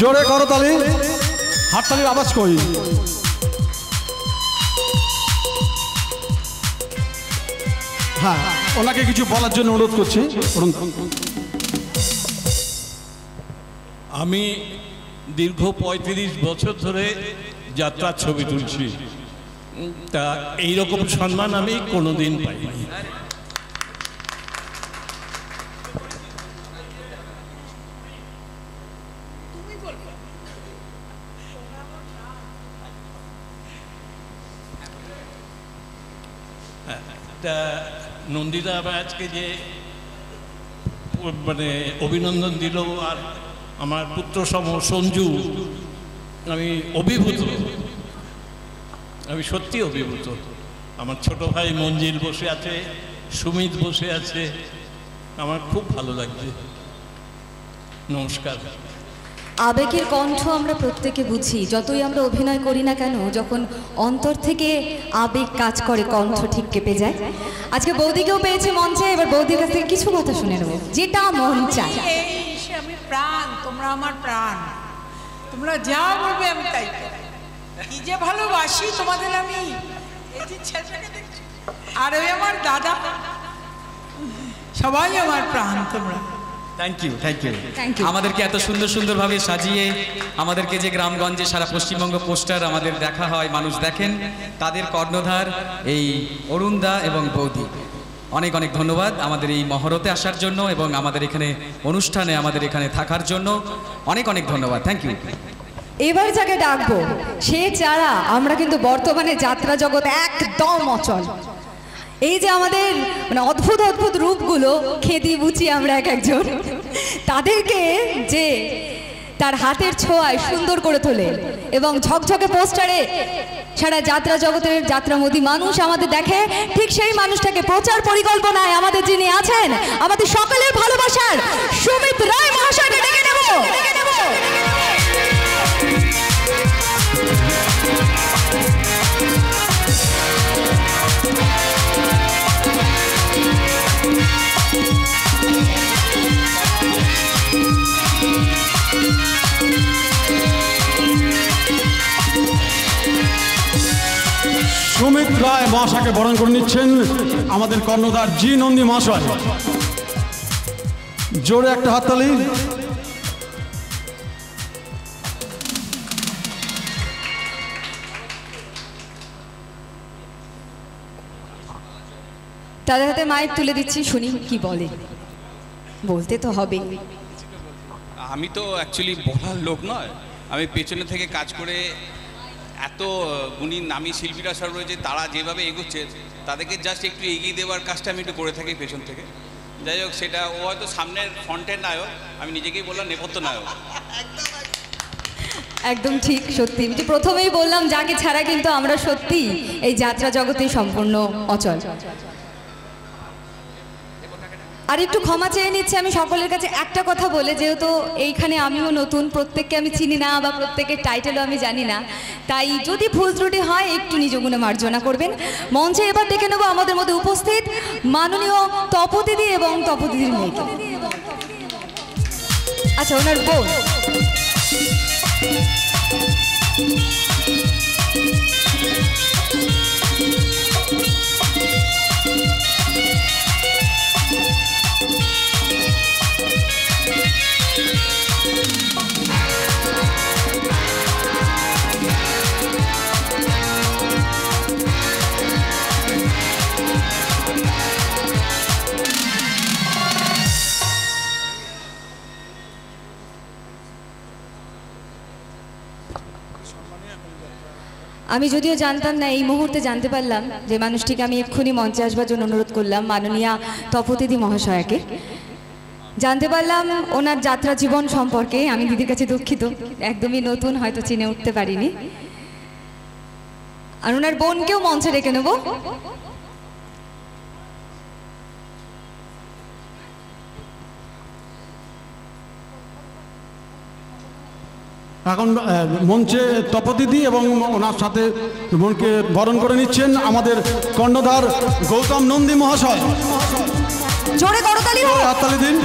জোরে করতালি, হাততালির আওয়াজ কই। হ্যাঁ, ওনাকে কিছু বলার জন্য অনুরোধ করছি।
আমি দীর্ঘ ৩৫ বছর ধরে যাত্রার ছবি তুলছি, তা এইরকম সম্মান আমি কোনোদিন পাইনি। তা নন্দিতা আজকে যে মানে অভিনন্দন দিল, আর আমার পুত্র সম সঞ্জু, আমি অভিভূত, আমি সত্যি অভিভূত। আমার ছোট ভাই মঞ্জিল বসে আছে, সুমিত বসে আছে, আমার খুব ভালো লাগছে। নমস্কার।
আবেগের কণ্ঠ আমরা প্রত্যেকে বুঝি, যতই আমরা অভিনয় করি না কেন, যখন অন্তর থেকে আবেগ কাজ করে কণ্ঠ ঠিক কেঁপে যায়। আজকে বৌদিকেও পেয়েছে মঞ্চে, এবার বৌদির কাছ থেকে কিছু কথা শুনে নেব, যেটা মন চায়।
আমি প্রাণ, তোমরা আমার প্রাণ, তোমরা যা বলবে আমি তাই করব। কি যে ভালোবাসি তোমাদের আমি, এই যে ছেলেটাকে দেখছি, আর ওই আমার দাদা, সবাই আমার প্রাণ তোমরা।
Thank you, thank you.
Thank you.
আমাদেরকে এত সুন্দর সুন্দরভাবে সাজিয়ে আমাদেরকে যে গ্রামগঞ্জে সারা পশ্চিমবঙ্গ পোস্টার আমাদের দেখা হয়, মানুষ দেখেন, তাদের কর্ণধার এই অরুণদা এবং বৌদি। অনেক অনেক ধন্যবাদ আমাদের এই মহরতে আসার জন্য এবং আমাদের এখানে অনুষ্ঠানে আমাদের এখানে থাকার জন্য অনেক অনেক ধন্যবাদ। Thank you.
এবার যাকে ডাকবো সে ছাড়া আমরা কিন্তু বর্তমানে যাত্রা জগৎ একদম অচল। এই যে আমাদের মানে অদ্ভুত অদ্ভুত রূপগুলো খেদি বুঝি আমরা এক একজন, তাদেরকে যে তার হাতের ছোঁয়ায় সুন্দর করে তোলে এবং ঝকঝকে পোস্টারে সারা যাত্রা জগতের যাত্রামোদী মানুষ আমাদের দেখে, ঠিক সেই মানুষটাকে প্রচার পরিকল্পনায় আমাদের যিনি আছেন, আমাদের সকলের ভালোবাসার সুমিত রায় মহাশয়কে ডেকে নেব।
সুমিত রায় মহাশয়কে বরণ করে নিচ্ছেন আমাদের কর্ণধার জি নন্দী মহাশয়। জোরে একটা হাততালি।
তাদের হাতে মাইক তুলে দিচ্ছি, শুনি কি বলে। বলতে তো হবে।
আমি তো অ্যাকচুয়ালি বলার লোক নয়, আমি পেছনে থেকে কাজ করে এত গুণী নামী শিল্পীরা সব রয়েছে, তারা যেভাবে এগোচ্ছে তাদেরকে জাস্ট একটু এগিয়ে দেওয়ার কাজটা আমি একটু করে থাকি পেছন থেকে। যাই হোক, সেটা ও হয়তো সামনের ফ্রন্টের নায়ক, আমি নিজেকেই বললাম নেপথ্য নায়ক।
একদম ঠিক, সত্যি যে প্রথমেই বললাম, যাকে ছাড়া কিন্তু আমরা সত্যি এই যাত্রা জগতে সম্পূর্ণ অচল। আর একটু ক্ষমা চেয়ে নিচ্ছি আমি সকলের কাছে একটা কথা বলে, যেহেতু এইখানে আমিও নতুন, প্রত্যেককে আমি চিনি না বা প্রত্যেকের টাইটেলও আমি জানি না, তাই যদি ভুল ত্রুটি হয় একটু নিজ গুণে মার্জনা করবেন। মঞ্চে এবার ডেকে নেব আমাদের মধ্যে উপস্থিত মাননীয় তপদিদি এবং তপদিদির মেয়েকে। আচ্ছা, ওনার বোন। আমি যদিও জানতাম না, এই মুহূর্তে জানতে পারলাম যে মানুষটিকে আমি এক্ষুনি মঞ্চে আসবার জন্য অনুরোধ করলাম, মাননীয়া তপতিদি মহাশয়াকে। জানতে পারলাম ওনার যাত্রা জীবন সম্পর্কে। আমি দিদির কাছে দুঃখিত, একদমই নতুন, হয়তো চিনে উঠতে পারিনি। আর ওনার বোনকেও মঞ্চে ডেকে নেব।
এখন মঞ্চে তপতিদি এবং ওনার সাথে বোনকে বরণ করে নিচ্ছেন আমাদের কর্ণধার গৌতম নন্দী মহাশয়।
জোরে করতালি হোক,
হাততালি দিন।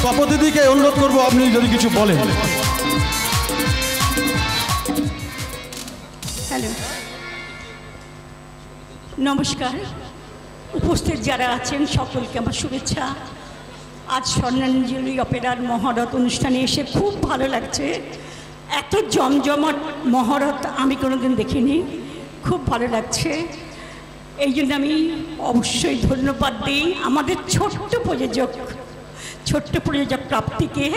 তপতিদিকে অনুরোধ করব আপনি যদি কিছু বলেন।
হ্যালো, নমস্কার। উপস্থিত যারা আছেন সকলকে আমার শুভেচ্ছা। আজ স্বর্ণাঞ্জলি অপেরার মহরত অনুষ্ঠানে এসে খুব ভালো লাগছে। এত জমজমাট মহরত আমি কোনোদিন দেখিনি, খুব ভালো লাগছে। এই জন্য আমি অবশ্যই ধন্যবাদ দিই আমাদের ছোট্ট প্রযোজক প্রাপ্তিকে,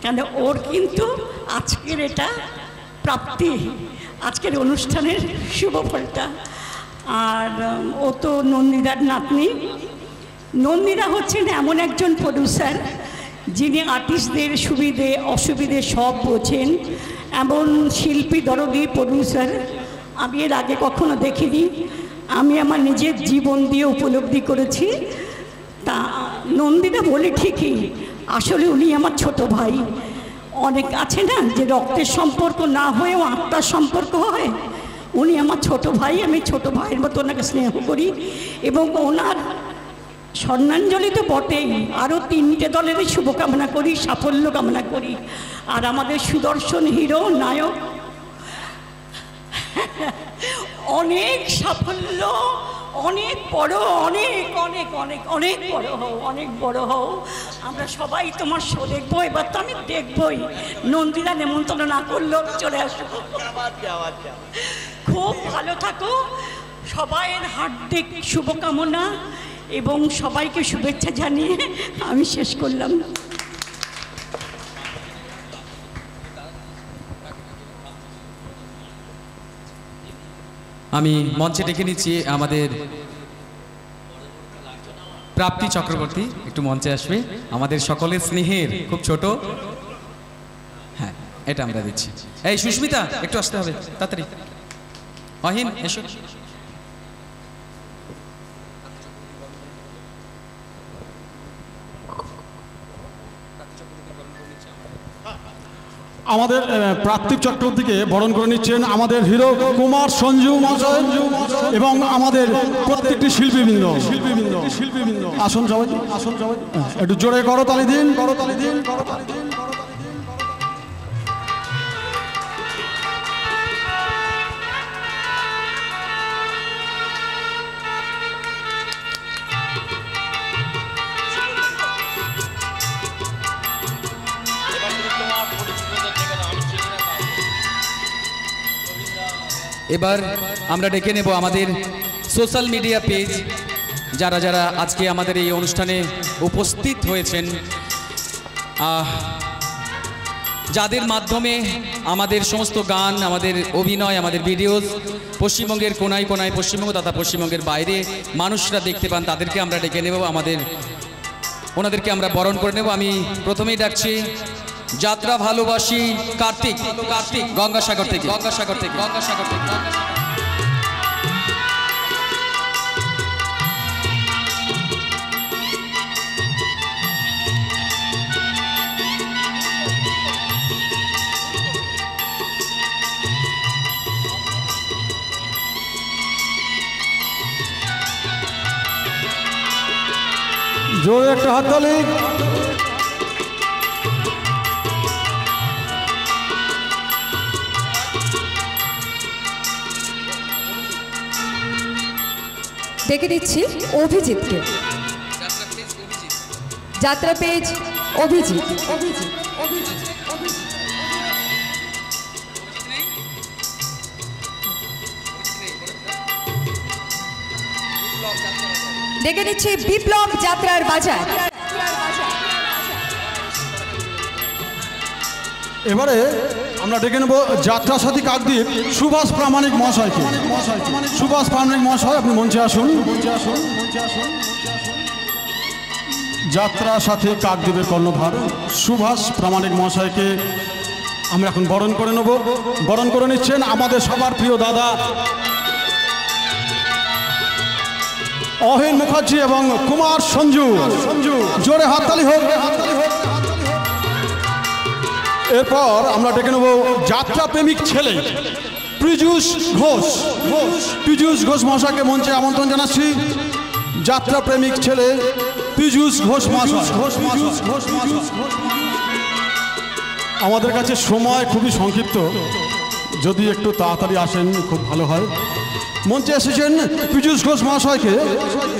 কেন ওর কিন্তু আজকের এটা প্রাপ্তি, আজকের অনুষ্ঠানের শুভ ফলটা। আর ও তো নন্দিদার নাতনি। নন্দিদা হচ্ছেন এমন একজন প্রডিউসার যিনি আর্টিস্টদের সুবিধে অসুবিধে সব বোঝেন, এমন শিল্পী দরদি প্রডিউসার আমি এর আগে কখনো দেখিনি। আমি আমার নিজের জীবন দিয়ে উপলব্ধি করেছি। তা নন্দিদা বলে ঠিকই, আসলে উনি আমার ছোট ভাই। অনেক আছে না যে রক্তের সম্পর্ক না হয়েও আত্মার সম্পর্ক হয়, উনি আমার ছোট ভাই। আমি ছোট ভাইয়ের মতো ওনাকে স্নেহ করি এবং ওনার স্বর্ণাঞ্জলি তো বটেই, আরও 3টে দলেরই শুভকামনা করি, সাফল্য কামনা করি। আর আমাদের সুদর্শন হিরো নায়ক অনেক সাফল্য, অনেক বড়, অনেক অনেক অনেক অনেক বড় হও, অনেক বড় হও। আমরা সবাই তোমার শো দেখবো, এবার তো আমি দেখবই। নন্দিদা নেমন্তন্ন না করলেও চলে আসবো। খুব ভালো থাকো, সবাইয়ের হার্দিক শুভকামনা এবং সবাইকে শুভেচ্ছা জানিয়ে আমি শেষ করলাম।
আমি মঞ্চে ডেকে নিচ্ছি আমাদের প্রাপ্তি চক্রবর্তী, একটু মঞ্চে আসবে। আমাদের সকলের স্নেহের খুব ছোট, হ্যাঁ এটা আমরা দিচ্ছি। এই সুস্মিতা একটু আসতে হবে তাড়াতাড়ি। অহিন এসো।
আমাদের প্রাপ্তি চক্রবর্তীকে বরণ করে নিচ্ছেন আমাদের হিরো কুমার সঞ্জু মহাশয় এবং আমাদের প্রত্যেকটি শিল্পীবৃন্দ। আসুন সবাই, আসুন সবাই, একটু জোরে করতালি দিন, করতালি দিন, করতালি দিন।
এবার আমরা ডেকে নেব আমাদের সোশ্যাল মিডিয়া পেজ, যারা যারা আজকে আমাদের এই অনুষ্ঠানে উপস্থিত হয়েছেন, যাদের মাধ্যমে আমাদের সমস্ত গান, আমাদের অভিনয়, আমাদের ভিডিওস পশ্চিমবঙ্গের কোনায় কোনায়, পশ্চিমবঙ্গ তথা পশ্চিমবঙ্গের বাইরে মানুষরা দেখতে পান, তাদেরকে আমরা ডেকে নেব, ওনাদেরকে আমরা বরণ করে নেব। আমি প্রথমেই ডাকছি যাত্রা ভালোবাসি কার্তিক, গঙ্গাসাগর থেকে।
জোরে একটা হাততালি।
ডেকে দিচ্ছি অভিজিৎকে, যাত্রা পেজ অভিজিৎ। ডেকে নিচ্ছি বিপ্লব যাত্রার বাজার।
এবারে আমরা ডেকে নেব যাত্রা সাথী কাকদ্বীপ সুভাষ প্রামাণিক মহাশয়কে। সুভাষ প্রামাণিক মহাশয়, আপনি মঞ্চে আসুন। যাত্রা সাথী কাকদ্বীপের কর্ণধার সুভাষ প্রামাণিক মহাশয়কে আমরা এখন বরণ করে নেব। বরণ করে নিচ্ছেন আমাদের সবার প্রিয় দাদা অহিন মুখার্জি এবং কুমার সঞ্জু। জোরে হাততালি হোক। এরপর আমরা ডেকে নেব যাত্রা প্রেমিক ছেলে পীযূষ ঘোষ। পীযূষ ঘোষ মহাশয়কে মঞ্চে আমন্ত্রণ জানাচ্ছি। যাত্রা প্রেমিক ছেলে পীযূষ ঘোষ মহাশয়। আমাদের কাছে সময় খুবই সংক্ষিপ্ত, যদি একটু তাড়াতাড়ি আসেন খুব ভালো হয়। মঞ্চে এসেছেন পীযূষ ঘোষ মহাশয়কে,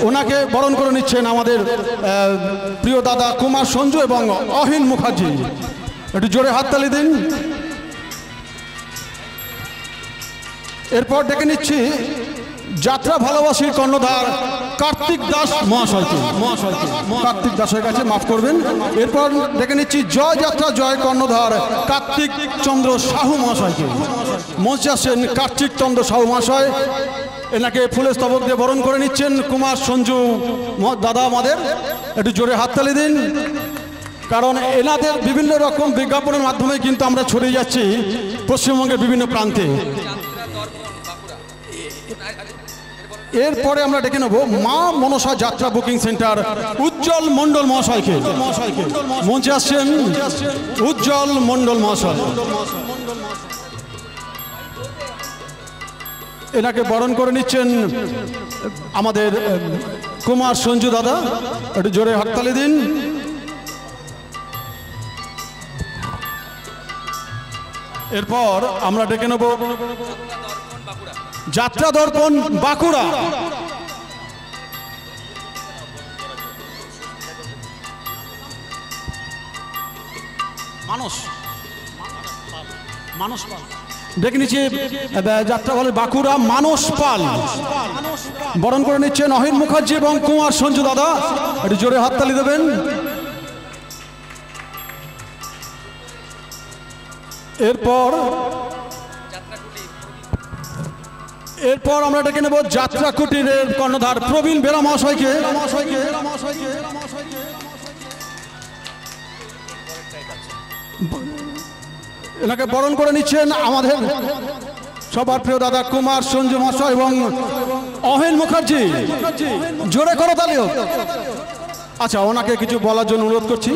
ওনাকে বরণ করে নিচ্ছেন আমাদের প্রিয় দাদা কুমার সঞ্জু এবং অহিন মুখার্জি। একটু জোরে হাততালি দিন। এরপর ডেকে নিচ্ছি যাত্রা ভালোবাসির কর্ণধার কার্তিক দাস মহাশয়কে। কার্তিক দাসের কাছে মাফ করবেন। এরপর ডেকে নিচ্ছি জয় যাত্রা জয় কর্ণধার কার্তিক চন্দ্র সাহু মহাশয়কে। মঞ্চে আসছেন কার্তিক চন্দ্র সাহু মহাশয়, এনাকে ফুলের স্তবক দিয়ে বরণ করে নিচ্ছেন কুমার সঞ্জু দাদা আমাদের। একটু জোরে হাততালি দিন, কারণ এনাদের বিভিন্ন রকম বিজ্ঞাপনের মাধ্যমে কিন্তু আমরা ছড়িয়ে যাচ্ছি পশ্চিমবঙ্গের বিভিন্ন প্রান্তে। এরপরে আমরা ডেকে নেব মা মনসা যাত্রা বুকিং সেন্টার উজ্জ্বল মণ্ডল মহাশয়কে। মঞ্চে আসছেন উজ্জ্বল মণ্ডল মহাশয়, এনাকে বরণ করে নিচ্ছেন আমাদের কুমার সঞ্জু দাদা। একটু জোরে হাততালি দিন। এরপর আমরা ডেকে নেব যাত্রা দর্পণ বাঁকুড়া। মানস পাল ডেকে নিচ্ছে যাত্রা বলে বাঁকুড়া মানস পাল। বরণ করে নিচ্ছেন অহিন মুখার্জি এবং কুমার সঞ্জু দাদা। একটু জোরে হাততালি দেবেন। এরপর আমরা ডেকে নেব যাত্রা কুটিরের কর্ণধার প্রবীণ বেরা মহাশয়কে। এনাকে বরণ করে নিচ্ছেন আমাদের সবার প্রিয় দাদা কুমার সঞ্জু মহাশয় এবং অহিন মুখার্জি। জোরে করো তালি হোক। আচ্ছা, ওনাকে কিছু বলার জন্য অনুরোধ করছি।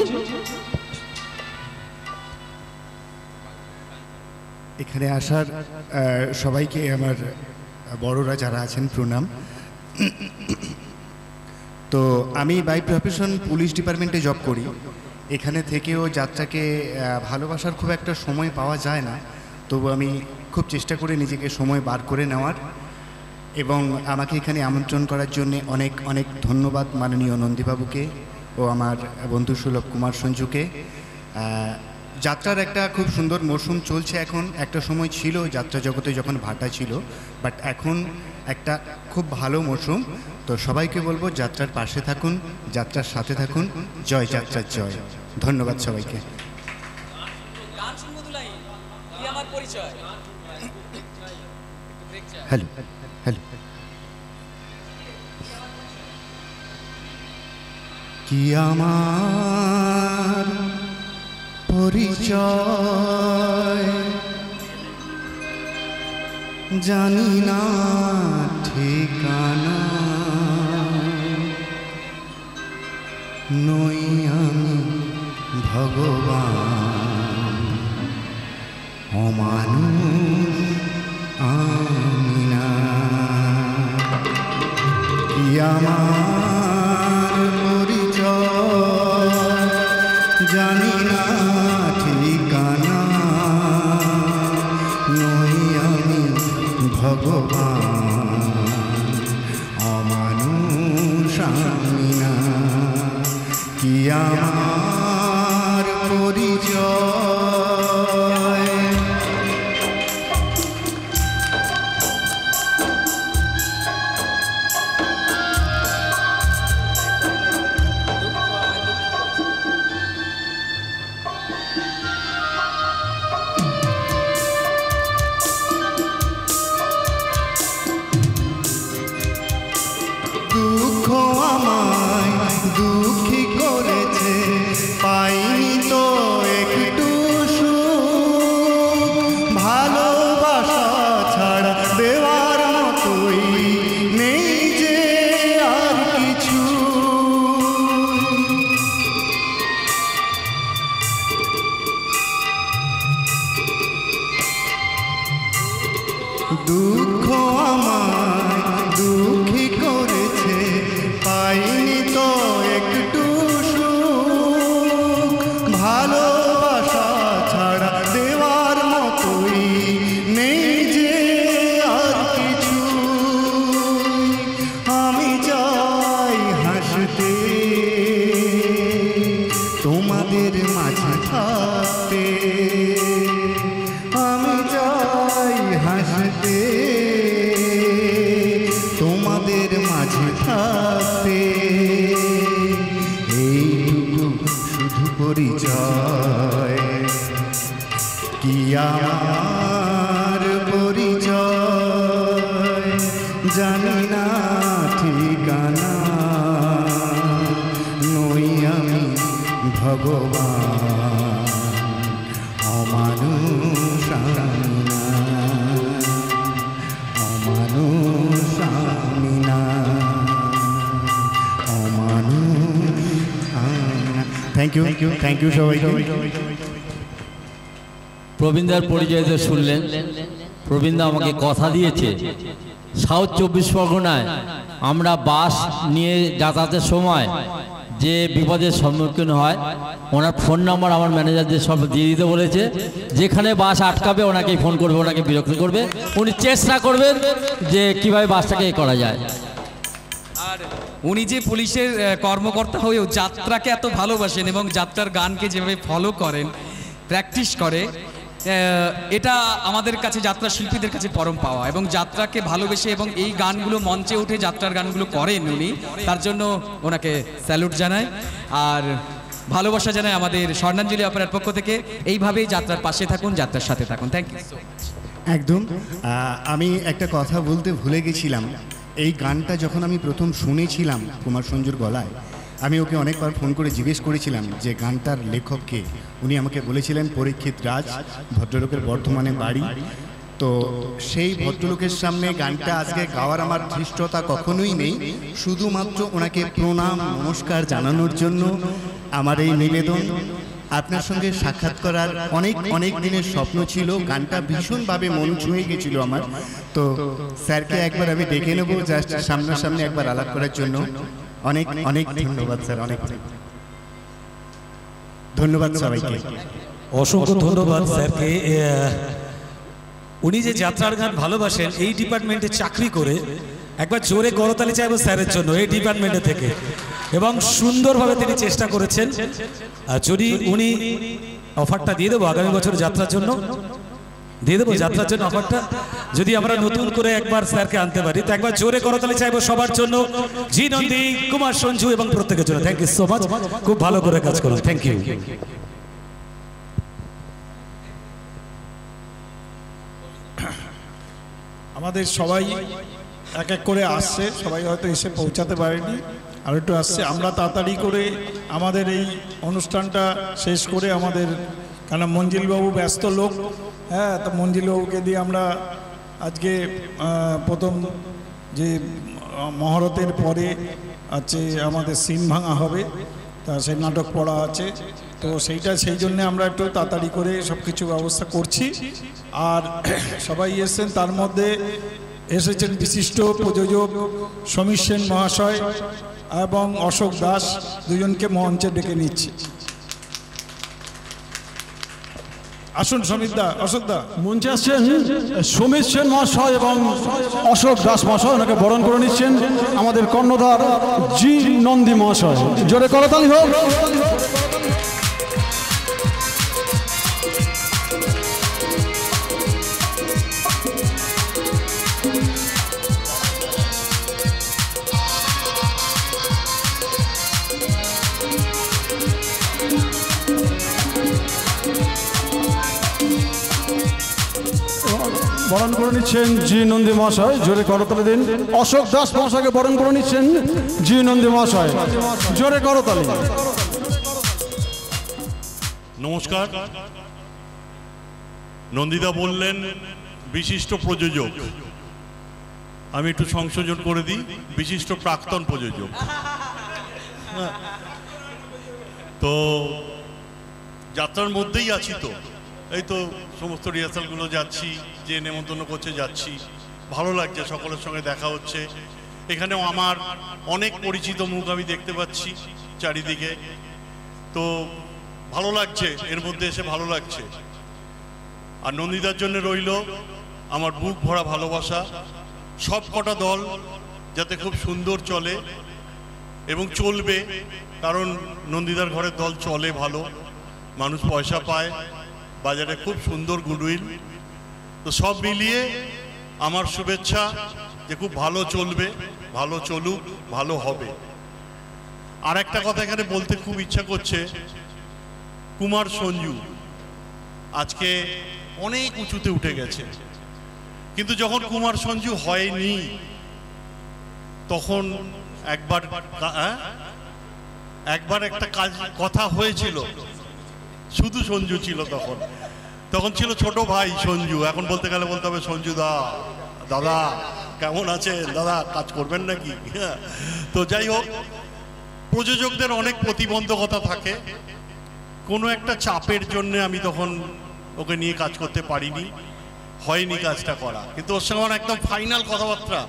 এখানে আসার সবাইকে আমার বড়রা যারা আছেন প্রণাম। তো আমি বাই প্রফেশন পুলিশ ডিপার্টমেন্টে জব করি। এখানে থেকেও যাত্রাকে ভালোবাসার খুব একটা সময় পাওয়া যায় না, তবু আমি খুব চেষ্টা করি নিজেকে সময় বার করে নেওয়ার। এবং আমাকে এখানে আমন্ত্রণ করার জন্য অনেক অনেক ধন্যবাদ মাননীয় নন্দীবাবুকে ও আমার বন্ধুসুলভ কুমার সঞ্জুকে। যাত্রার একটা খুব সুন্দর মরশুম চলছে এখন। একটা সময় ছিল যাত্রা জগতে যখন ভাটা ছিল, বাট এখন একটা খুব ভালো মরশুম। তো সবাইকে বলবো যাত্রার পাশে থাকুন, যাত্রার সাথে থাকুন। জয় যাত্রার জয়। ধন্যবাদ সবাইকে। হ্যালো হ্যালো, কি আমার পরিচয় জানি না ঠিকানা, নই আমি ভগবান, অমানুষ আমি না। কি আমার পরিচয় জানি না ঠিকানা, নই আমি ভগবান, অমানুষ আমি না। কি আমার পরিচয় দুঃখ আমায় দুঃখী করেছে, পাইনি তো একটু সুখ, ভালোবাসা ছাড়া দেওয়ার মতোই নেই যে আর কিছু। আমি চাই হাসতে, তোমাদের মাঝে থাকতে, আমি চাই হাসতে, তোমাদের মাঝে থাকতে। এইটুকু শুধু পরিচয়, কি আমার পরিচয় জানি না ঠিকানা, নই আমি ভগবান, অমানুষ আমি না, অমানুষ আমি না, অমানুষ আমি না। থ্যাংক ইউ সবাইকে।
প্রবীণদার পরিচয় তো শুনলেন। প্রবীণদা আমাকে কথা দিয়েছে সাউথ 24 পরগনায় আমরা বাস নিয়ে যাতায়াতের সময় যে বিপদের সম্মুখীন হয়, ওনার ফোন নাম্বার আমার ম্যানেজারদের সব দিয়ে দিতে বলেছে। যেখানে বাস আটকাবে ওনাকেই ফোন করবে, ওনাকে বিরক্ত করবে, উনি চেষ্টা করবেন যে কীভাবে বাসটাকে এ করা যায়।
আর উনি যে পুলিশের কর্মকর্তা হয়েও যাত্রাকে এত ভালোবাসেন এবং যাত্রার গানকে যেভাবে ফলো করেন, প্র্যাকটিস করে, এটা আমাদের কাছে যাত্রা শিল্পীদের কাছে পরম পাওয়া। এবং যাত্রাকে ভালোবেসে এবং এই গানগুলো মঞ্চে উঠে যাত্রার গানগুলো করেন উনি, তার জন্য ওনাকে স্যালুট জানায় আর ভালোবাসা জানায় আমাদের স্বর্ণাঞ্জলি অপেরার পক্ষ থেকে। এইভাবেই যাত্রার পাশে থাকুন, যাত্রার সাথে থাকুন। Thank you so much.
একদম। আমি একটা কথা বলতে ভুলে গেছিলাম। এই গানটা যখন আমি প্রথম শুনেছিলাম কুমার সঞ্জুর গলায়, আমি ওকে অনেকবার ফোন করে জিজ্ঞেস করেছিলাম যে গানটার লেখক কে। উনি আমাকে বলেছিলেন পরীক্ষিত রাজ, ভদ্রলোকের বর্ধমানে বাড়ি। তো সেই ভদ্রলোকের সামনে গানটা আজকে গাওয়ার আমার ধৃষ্টতা কখনোই নেই, শুধুমাত্র ওনাকে প্রণাম নমস্কার জানানোর জন্য আমার এই নিবেদন। আপনার সঙ্গে সাক্ষাৎ করার অনেক দিনের স্বপ্ন ছিল। গানটা ভীষণভাবে মন ছুঁয়ে গেছিল আমার। তো স্যারকে একবার আমি ডেকে নেবো জাস্ট সামনাসামনি একবার আলাপ করার জন্য। অনেক ধন্যবাদ স্যার, অনেক ধন্যবাদ সবাইকে।
অসংখ্য ধন্যবাদ স্যারকে। উনি যে যাত্রার গান ভালোবাসেন, এই ডিপার্টমেন্টে চাকরি করে একবার জোরে করতালি চাইবো স্যারের জন্য এই ডিপার্টমেন্টে থেকে। এবং সুন্দরভাবে তিনি চেষ্টা করেছেন। যদি উনি অফারটা দিয়ে দেবো আগামী বছর যাত্রার জন্য, দিয়ে দেবো যাত্রার জন্য অফারটা, যদি আমরা নতুন করে একবার স্যারকে আনতে পারি। তো একবার জোরে করতালি চাইবো সবার জন্য, জি নন্দী, কুমার সঞ্জু এবং প্রত্যেকের জন্য। থ্যাংক ইউ সো মাচ, খুব ভালো করে কাজ করুন। Thank you.
আমাদের সবাই এক এক করে আসছে, সবাই হয়তো এসে পৌঁছাতে পারেনি, আর একটু আসছে। আমরা তাড়াতাড়ি করে আমাদের এই অনুষ্ঠানটা শেষ করে আমাদের, কেন মঞ্জিলবাবু ব্যস্ত লোক, হ্যাঁ, তো মঞ্জিলবাবুকে দিয়ে আমরা আজকে প্রথম যে মহরতের পরে আছে আমাদের সিন ভাঙা হবে, তা সেই নাটক পড়া আছে। তো সেই জন্যে আমরা একটু তাড়াতাড়ি করে সব কিছু ব্যবস্থা করছি। আর সবাই এসেছেন, তার মধ্যে এসেছেন বিশিষ্ট প্রযোজক সমীর সেন মহাশয় এবং অশোক দাস, দুজনকে মঞ্চে ডেকে নিচ্ছি। আসুন সমীরদা, অশোকদা।
মঞ্চে আসছেন সমীর সেন মহাশয় এবং অশোক দাস মহাশয়, ওনাকে বরণ করে নিচ্ছেন আমাদের কর্ণধার জি নন্দী মহাশয়। জোরে করতালি হোক। বরণ করে নিচ্ছেন জি নন্দী মহাশয়, জোরে করতালি দিন। অশোক দাস মহাশয়কে বরণ করে নিচ্ছেন জি নন্দী মহাশয়, জোরে করতালি।
নমস্কার। নন্দিদা বললেন বিশিষ্ট প্রযোজক, আমি একটু সংশোধন করে দিই, বিশিষ্ট প্রাক্তন প্রযোজক। তো যাত্রার মধ্যেই আছি, তো এই তো সমস্ত রিহার্সালগুলো যাচ্ছি, যে নেমন্তন্ন করছে যাচ্ছি, ভালো লাগছে, সকলের সঙ্গে দেখা হচ্ছে। এখানেও আমার অনেক পরিচিত মুখ আমি দেখতে পাচ্ছি চারিদিকে, তো ভালো লাগছে, এর মধ্যে এসে ভালো লাগছে। আর নন্দিতার জন্য রইল আমার বুক ভরা ভালোবাসা। সব কটা দল যাতে খুব সুন্দর চলে এবং চলবে, কারণ নন্দিতার ঘরের দল চলে ভালো, মানুষ পয়সা পায়, বাজারে খুব সুন্দর গুডউইল। তো সব মিলিয়ে আমার শুভেচ্ছা যে খুব ভালো চলবে, ভালো চলুক, ভালো হবে। আর একটা কথা এখানে বলতে খুব ইচ্ছা করছে, কুমার সঞ্জু আজকে অনেক উঁচুতে উঠে গেছে, কিন্তু যখন কুমার সঞ্জু হয়নি তখন একবার একটা কাজ কথা হয়েছিল, শুধু সঞ্জু ছিল তখন ছিল ছোট ভাই সঞ্জু, এখন বলতে গেলে বলতে হবে সঞ্জু দাদা কেমন আছেন দাদা, কাজ করবেন নাকি? তো যাই হোক, প্রযোজকদের অনেক প্রতিবন্ধকতা থাকে, কোনো একটা চাপের জন্য আমি তখন ওকে নিয়ে কাজ করতে পারিনি, হয়নি কাজটা করা। কিন্তু ওর সঙ্গে আমার একদম ফাইনাল কথাবার্তা,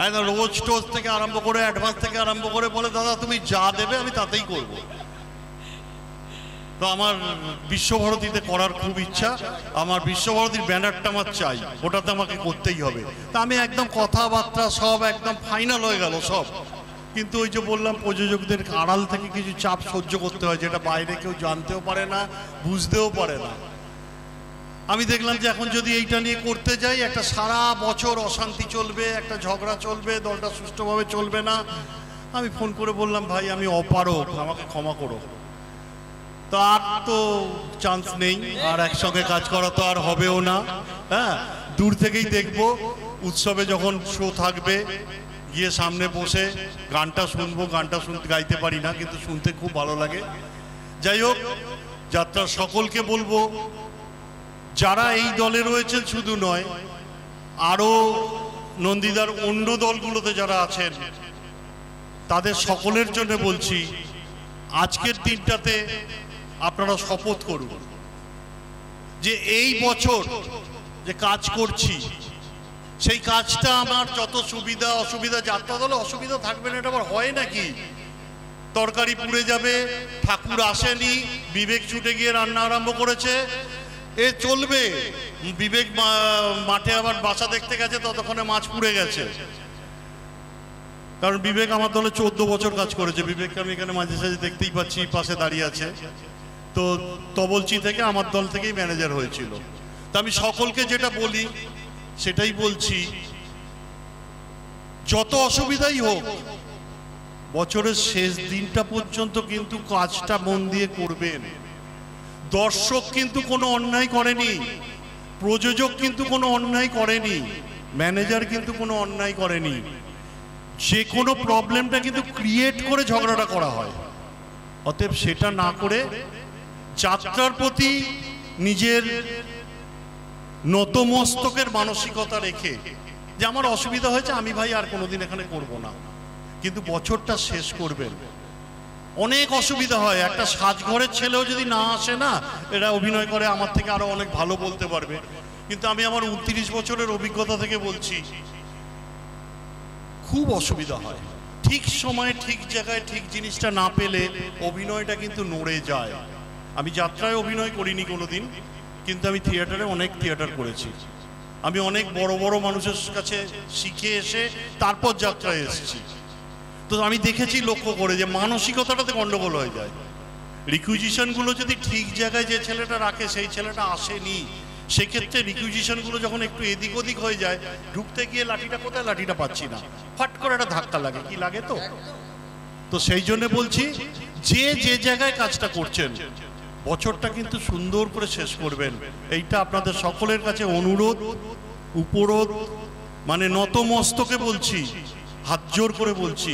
একদম রোজ টোজ থেকে আরম্ভ করে, অ্যাডভান্স থেকে আরম্ভ করে বলে দাদা তুমি যা দেবে আমি তাতেই করব। তো আমার বিশ্বভারতীতে করার খুব ইচ্ছা, আমার বিশ্বভারতীর ব্যানারটা আমার চাই, ওটাতে আমাকে করতেই হবে। তা আমি একদম কথাবার্তা সব একদম ফাইনাল হয়ে গেল সব, কিন্তু ওই যে বললাম প্রযোজকদের আড়াল থেকে কিছু চাপ সহ্য করতে হয়, যেটা বাইরে কেউ জানতেও পারে না, বুঝতেও পারে না। আমি দেখলাম যে এখন যদি এইটা নিয়ে করতে যাই, একটা সারা বছর অশান্তি চলবে, একটা ঝগড়া চলবে, দলটা সুষ্ঠুভাবে চলবে না। আমি ফোন করে বললাম ভাই আমি অপারগ, আমাকে ক্ষমা করো। তো আর তো চান্স নেই, আর একসঙ্গে কাজ করা তো আর হবেও না। হ্যাঁ, দূর থেকেই দেখবো, উৎসবে যখন শো থাকবে গিয়ে সামনে বসে গানটা শুনবো, গানটা শুনতে গাইতে পারি না কিন্তু শুনতে খুব ভালো লাগে। যাই হোক, যাত্রার সকলকে বলবো যারা এই দলে রয়েছেন শুধু নয়, আরও নন্দিদার অন্য দলগুলোতে যারা আছেন তাদের সকলের জন্য বলছি, আজকের দিনটাতে আপনারা শপথ করুন যে এই বছর যে কাজ করছি সেই কাজটা আমার যত সুবিধা অসুবিধা, যাত্রা দলে অসুবিধা থাকবে না, এটা আবার হয় নাকি? তরকারি পুড়ে যাবে, ঠাকুর আসেনি, বিবেক ছুটে গিয়ে রান্না আরম্ভ করেছে, এ চলবে। বিবেক মাঠে আবার বাসা দেখতে গেছে, ততক্ষণে মাছ পুড়ে গেছে। কারণ বিবেক আমার দলে 14 বছর কাজ করেছে, বিবেককে আমি এখানে মাঝে সাঝে দেখতেই পাচ্ছি, পাশে দাঁড়িয়ে আছে। তো তবলচি থেকে আমার দল থেকেই ম্যানেজার হয়েছিল। তো আমি সকলকে যেটা বলি সেটাই বলছি, যত অসুবিধাই হোক বছরের শেষ দিনটা পর্যন্ত কিন্তু কাজটা মন দিয়ে করবেন। দর্শক কিন্তু কোনো অন্যায় করেনি, প্রযোজক কিন্তু কোনো অন্যায় করেনি, ম্যানেজার কিন্তু কোনো অন্যায় করেনি। যে কোনো প্রবলেমটা কিন্তু ক্রিয়েট করে ঝগড়াটা করা হয়। অতএব সেটা না করে যাত্রার প্রতি নিজের নতমস্তকের মানসিকতা রেখে, যে আমার অসুবিধা হয়েছে আমি ভাই আর কোনোদিন এখানে করব না, কিন্তু বছরটা শেষ করবেন। অনেক অসুবিধা হয়, একটা সাজঘরের ছেলেও যদি না আসে না, এরা অভিনয় করে আমার থেকে আরো অনেক ভালো বলতে পারবে, কিন্তু আমি আমার 29 বছরের অভিজ্ঞতা থেকে বলছি খুব অসুবিধা হয়। ঠিক সময়ে ঠিক জায়গায় ঠিক জিনিসটা না পেলে অভিনয়টা কিন্তু নড়ে যায়। আমি যাত্রায় অভিনয় করিনি কোনোদিন, কিন্তু আমি থিয়েটারে অনেক থিয়েটার করেছি। আমি অনেক বড় বড় মানুষের কাছে শিখে এসে তারপর যাত্রায় এসেছি। তো আমি দেখেছি লক্ষ্য করে যে মানসিকতাটাতে গন্ডগোল হয়ে যায়। রিকুইজিশনগুলো যদি ঠিক জায়গায় যে ছেলেটা রাখে সেই ছেলেটা আসেনি, সেক্ষেত্রে রিকুইজিশনগুলো যখন একটু এদিক ওদিক হয়ে যায়, ঢুকতে গিয়ে লাঠিটা কোথায়, লাঠিটা পাচ্ছি না, ফাট করে একটা ধাক্কা লাগে, কি লাগে তো। তো সেই জন্য বলছি, যে যে জায়গায় কাজটা করছেন বছরটা কিন্তু সুন্দর করে শেষ করবেন, এইটা আপনাদের সকলের কাছে অনুরোধ, উপরোধ, মানে নতমস্তকে বলছি, হাত জোর করে বলছি।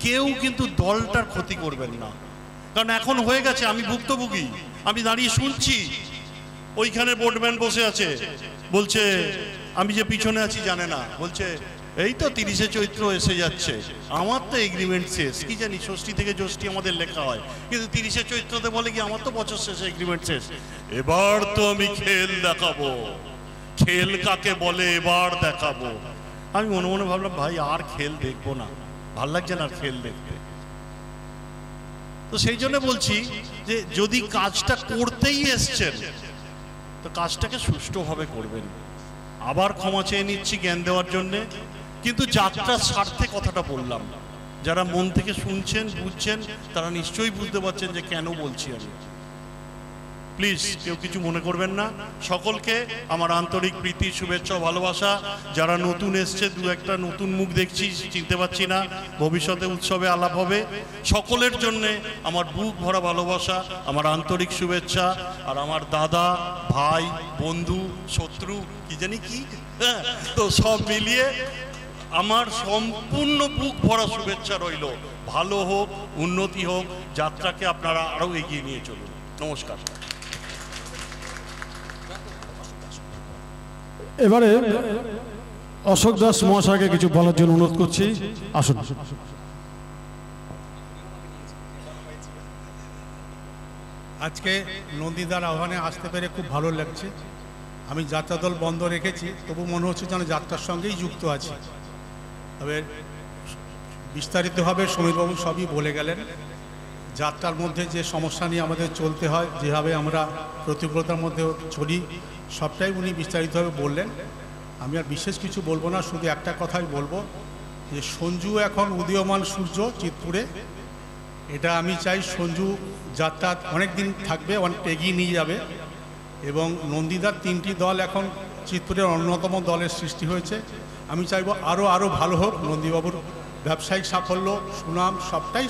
কেউ কিন্তু দলটার ক্ষতি করবেন না, কারণ এখন হয়ে গেছে, আমি ভুক্তভোগী, আমি দাঁড়িয়ে শুনছি। ওইখানে বোর্ডম্যান বসে আছে, বলছে আমি যে পিছনে আছি জানে না, বলছে এই তো 30শে চৈত্র এসে যাচ্ছে, আমার তো এগ্রিমেন্ট শেষ। কি জানি ষষ্ঠী থেকে জ্যৈষ্ঠী আমাদের লেখা হয়, কিন্তু 30শে চৈত্রতে বলে কি আমার তো বছর শেষে এগ্রিমেন্ট শেষ। এবার তো আমি খেল দেখাবো, খেল কাকে বলে এবার দেখাবো। আমি মনে মনে ভাবলাম ভাই আর খেল দেখবো না, ভাল লাগছে না আর খেল দেখতে। তো সেই জন্য বলছি যে যদি কাজটা করতেই এসছেন তো কাজটাকে সুষ্ঠুভাবে করবেন। আবার ক্ষমা চেয়ে নিচ্ছি জ্ঞান দেওয়ার জন্যে, কিন্তু যাত্রার স্বার্থে কথাটা বললাম। যারা মন থেকে শুনছেন বুঝছেন তারা নিশ্চয়ই বুঝতে পারছেন যে কেন বলছি আমি। প্লিজ কেউ কিছু মনে করবেন না। সকলকে আমার আন্তরিক প্রীতি, শুভেচ্ছা, ভালোবাসা। যারা নতুন এসছে, দু একটা নতুন মুখ দেখছি, চিনতে পারছি না, ভবিষ্যতে উৎসবে আলাপ হবে। সকলের জন্যে আমার বুক ভরা ভালোবাসা, আমার আন্তরিক শুভেচ্ছা। আর আমার দাদা, ভাই, বন্ধু, শত্রু, কি জানি কি, তো সব মিলিয়ে আমার সম্পূর্ণ বুক ভরা শুভেচ্ছা রইল। ভালো হোক, উন্নতি হোক, যাত্রাকে আপনারা আরও এগিয়ে নিয়ে চলুন। নমস্কার।
এবারে অশোক দাস মহাশয়কে কিছু বলার জন্য অনুরোধ করছি, আসুন।
আজকে নন্দীদার আহ্বানে আসতে পেরে খুব ভালো লাগছে। আমি যাত্রা দল বন্ধ রেখেছি, তবু মনে হচ্ছে যেন যাত্রার সঙ্গেই যুক্ত আছি। তবে বিস্তারিতভাবে সমীরবাবু সবই বলে গেলেন। যাত্রার মধ্যে যে সমস্যা নিয়ে আমাদের চলতে হয়, যেভাবে আমরা প্রতিকূলতার মধ্যে চলি, সবটাই উনি বিস্তারিতভাবে বললেন। আমি আর বিশেষ কিছু বলবো না, শুধু একটা কথাই বলবো যে সঞ্জু এখন উদীয়মান সূর্য চিতপুরে। এটা আমি চাই সঞ্জু যাত্রা অনেক দিন থাকবে, অনেক এগিয়ে নিয়ে যাবে। এবং নন্দীদার 3টি দল এখন চিতপুরের অন্যতম দলের সৃষ্টি হয়েছে। আমি চাইবো আরও ভালো হোক। নন্দীবাবুর ব্যবসায়িক সাফল্য, সুনাম সবটাই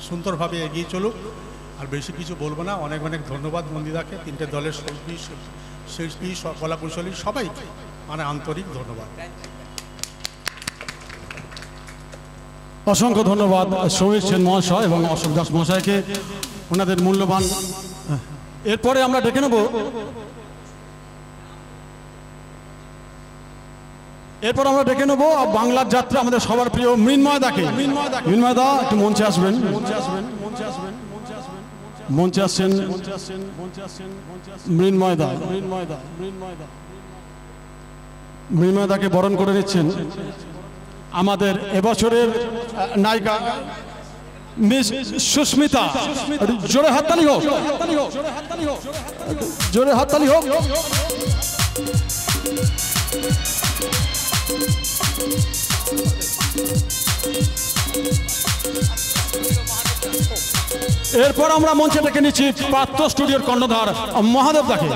সুন্দরভাবে এগিয়ে চলুক। আর বেশি কিছু বলবো না। অনেক অনেক ধন্যবাদ নন্দীদাকে, 3টে দলের শিল্পী, কলা কুশলী সবাইকে মানে আন্তরিক ধন্যবাদ।
অসংখ্য ধন্যবাদ সমীর সেন মহাশয় এবং অশোক দাস মহাশয়কে, ওনাদের মূল্যবান। এরপরে আমরা ডেকে নেব বাংলার যাত্রা আমাদের সবার প্রিয় মৃন্ময় দাকে। মৃন্ময় দা একটু মঞ্চে আসবেন। মঞ্চে আসছেন মৃন্ময় দা। মৃন্ময় দাকে বরণ করে নিচ্ছেন আমাদের এবছরের নায়িকা মিস সুস্মিতা। জোরে হাততালি হোক, জোরে হাততালি হোক। এরপর আমরা মঞ্চে ডেকে নিচ্ছি পাত্র স্টুডিওর কর্ণধার মহাদেব দাকে।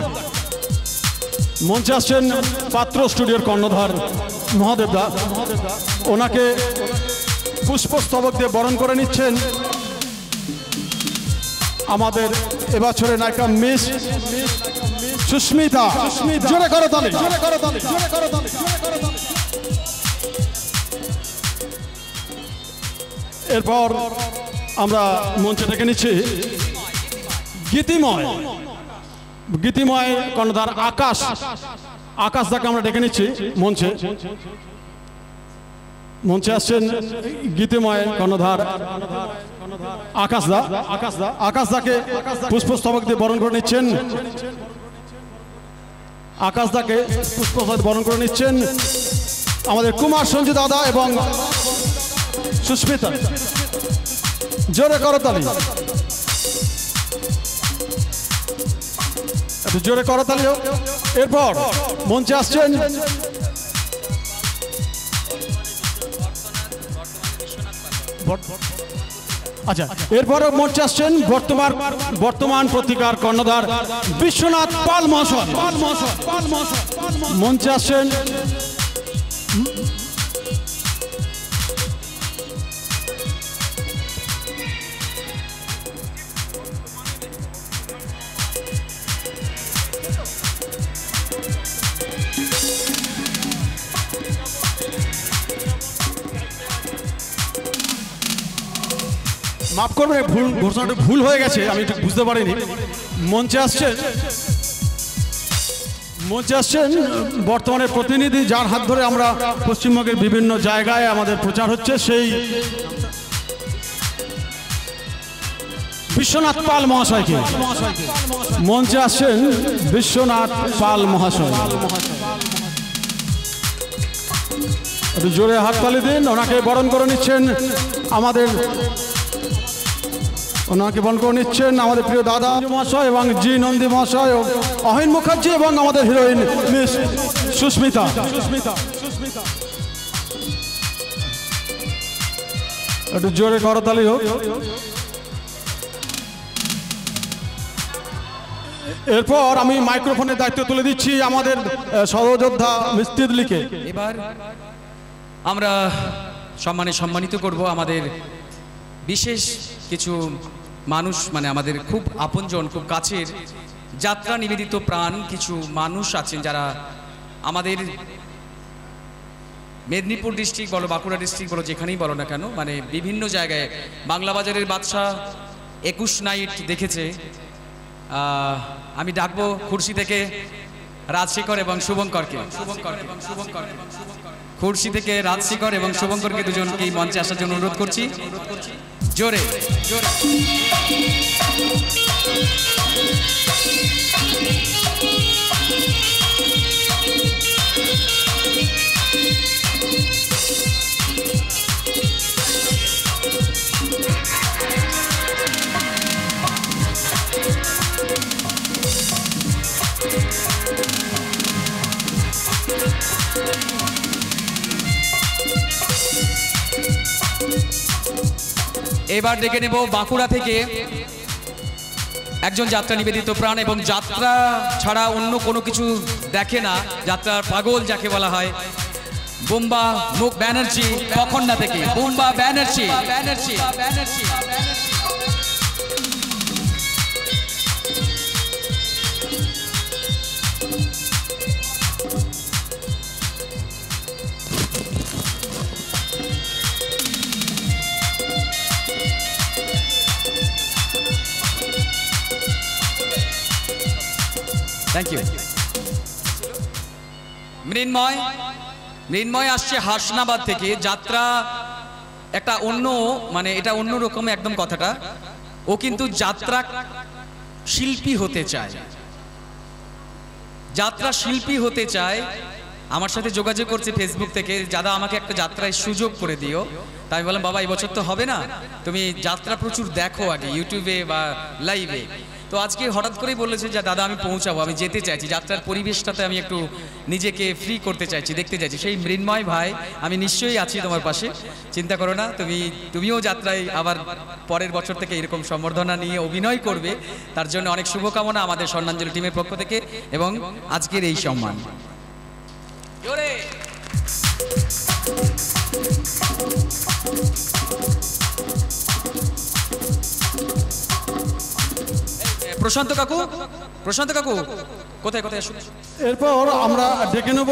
মঞ্চে আসছেন পাত্র স্টুডিওর কর্ণধার মহাদেব দা। ওনাকে পুষ্পস্তবক দিয়ে বরণ করে নিচ্ছেন আমাদের এবছরের নায়িকা মিস সুস্মিতা। জোরে করো তালি। এরপর আমরা মঞ্চে ডেকে নিচ্ছি গীতিময় কর্ণধার আকাশ দাকে আমরা ডেকে নিচ্ছি মঞ্চে। মঞ্চে আসছেন গীতিময় কর্ণধার আকাশ দাকে পুষ্পস্তবক দিয়ে বরণ করে নিচ্ছেন। আকাশ দাকে পুষ্পস্তবক বরণ করে নিচ্ছেন আমাদের কুমার সঞ্জু দাদা এবং সুস্মিতা। জোরে করতালি, জোরে করতালি হোক। এরপর মঞ্চে আসছেন এরপরে মঞ্চে আসছেন বর্তমান পত্রিকার কর্ণধার বিশ্বনাথ পাল মহাশয়। মঞ্চে আসছেন মাফ করবেন, ঘোষণাটা ভুল হয়ে গেছে, আমি ঠিক বুঝতে পারিনি। মঞ্চে আসছেন মঞ্চে আসছেন বর্তমানে প্রতিনিধি, যার হাত ধরে আমরা পশ্চিমবঙ্গের বিভিন্ন জায়গায় আমাদের প্রচার হচ্ছে, সেই বিশ্বনাথ পাল মহাশয়কে। মঞ্চে আসছেন বিশ্বনাথ পাল মহাশয়। একটু জোরে হাততালি দিন। ওনাকে বরণ করে নিচ্ছেন আমাদের প্রিয় দাদা মহাশয় এবং জি নন্দী মহাশয়, অহিন মুখার্জি এবং আমাদের হিরোইন মিস সুস্মিতা। একটু জোরে করতালি হোক। এরপর আমি মাইক্রোফোনের দায়িত্ব তুলে দিচ্ছি আমাদের সহযোদ্ধা মিস্ত্রিকে।
এবার আমরা সম্মানিত করব আমাদের বিশেষ কিছু মানুষ, মানে আমাদের খুব আপনজন, খুব কাছের, যাত্রা নিবেদিত প্রাণ কিছু মানুষ আছেন যারা আমাদের মেদিনীপুর ডিস্ট্রিক্ট বলো, বাঁকুড়া ডিস্ট্রিক্ট বলো, যেখানেই বলো না কেন, মানে বিভিন্ন জায়গায় বাংলা বাজারের বাদশাহ 21 নাইট দেখেছে। আমি ডাকবো খুরশি থেকে রাজশেখর এবং শুভঙ্করকে। খুরশি থেকে রাজশেখর এবং শুভঙ্করকে দুজনকেই মঞ্চে আসার জন্য অনুরোধ করছি। জোরে জোরে। এবার ডেকে নেব বাঁকুড়া থেকে একজন যাত্রা নিবেদিত প্রাণ এবং যাত্রা ছাড়া অন্য কোনো কিছু দেখে না, যাত্রার পাগল যাকে বলা হয়, বুম্বা মুখ ব্যানার্জি পখন্ডা থেকে। বুম্বা ব্যানার্জি। Thank you. মৃন্ময় আসছে হাসনাবাদ থেকে। যাত্রা একটা অন্য, মানে এটা অন্য রকম একদম কথাটা। ও কিন্তু যাত্রা শিল্পী হতে চায়, যাত্রা শিল্পী হতে চায়। আমার সাথে যোগাযোগ করছে ফেসবুক থেকে, দাদা আমাকে একটা যাত্রায় সুযোগ করে দিও। তাই আমি বললাম বাবা এই বছর তো হবে না, তুমি যাত্রা প্রচুর দেখো আগে ইউটিউবে বা লাইভে। তো আজকে হঠাৎ করেই বলেছে যে দাদা আমি পৌঁছাবো, আমি যেতে চাইছি, যাত্রার পরিবেশটাতে আমি একটু নিজেকে ফ্রি করতে চাইছি, দেখতে চাইছি। সেই মৃন্ময় ভাই, আমি নিশ্চয়ই আছি তোমার পাশে, চিন্তা করো না। তুমিও যাত্রায় আবার পরের বছর থেকে এরকম সম্বর্ধনা নিয়ে অভিনয় করবে, তার জন্য অনেক শুভকামনা আমাদের স্বর্ণাঞ্জলি টিমের পক্ষ থেকে এবং আজকের এই সম্মান। প্রশান্ত কাকু কোথায় আসুন।
এরপর আমরা ডেকে নেব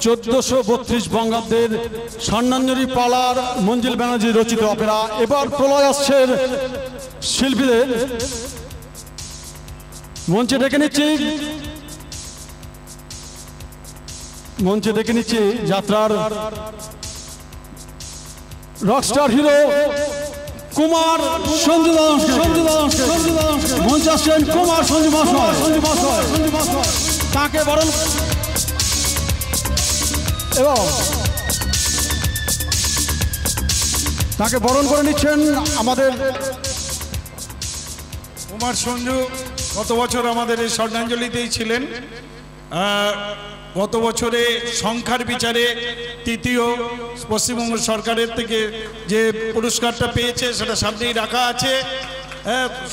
1432 বঙ্গাব্দের স্বর্ণাঞ্জলি পালার মঞ্জিল ব্যানার্জি রচিত অপেরা। এবার প্রলয় আসছে শিল্পীদের। মঞ্চে ডেকে নিচ্ছি যাত্রার রকস্টার হিরো কুমার সঞ্জু মঞ্চে আসছেন। কুমার সঞ্জু মহাশয় তাকে বরণ করে নিচ্ছেন আমাদের
কুমার সঞ্জু। গত বছর আমাদের এই স্বর্ণাঞ্জলিতেই ছিলেন। গত বছরে সংখ্যার বিচারে তৃতীয় পশ্চিমবঙ্গ সরকারের থেকে যে পুরস্কারটা পেয়েছে সেটা সামনেই রাখা আছে।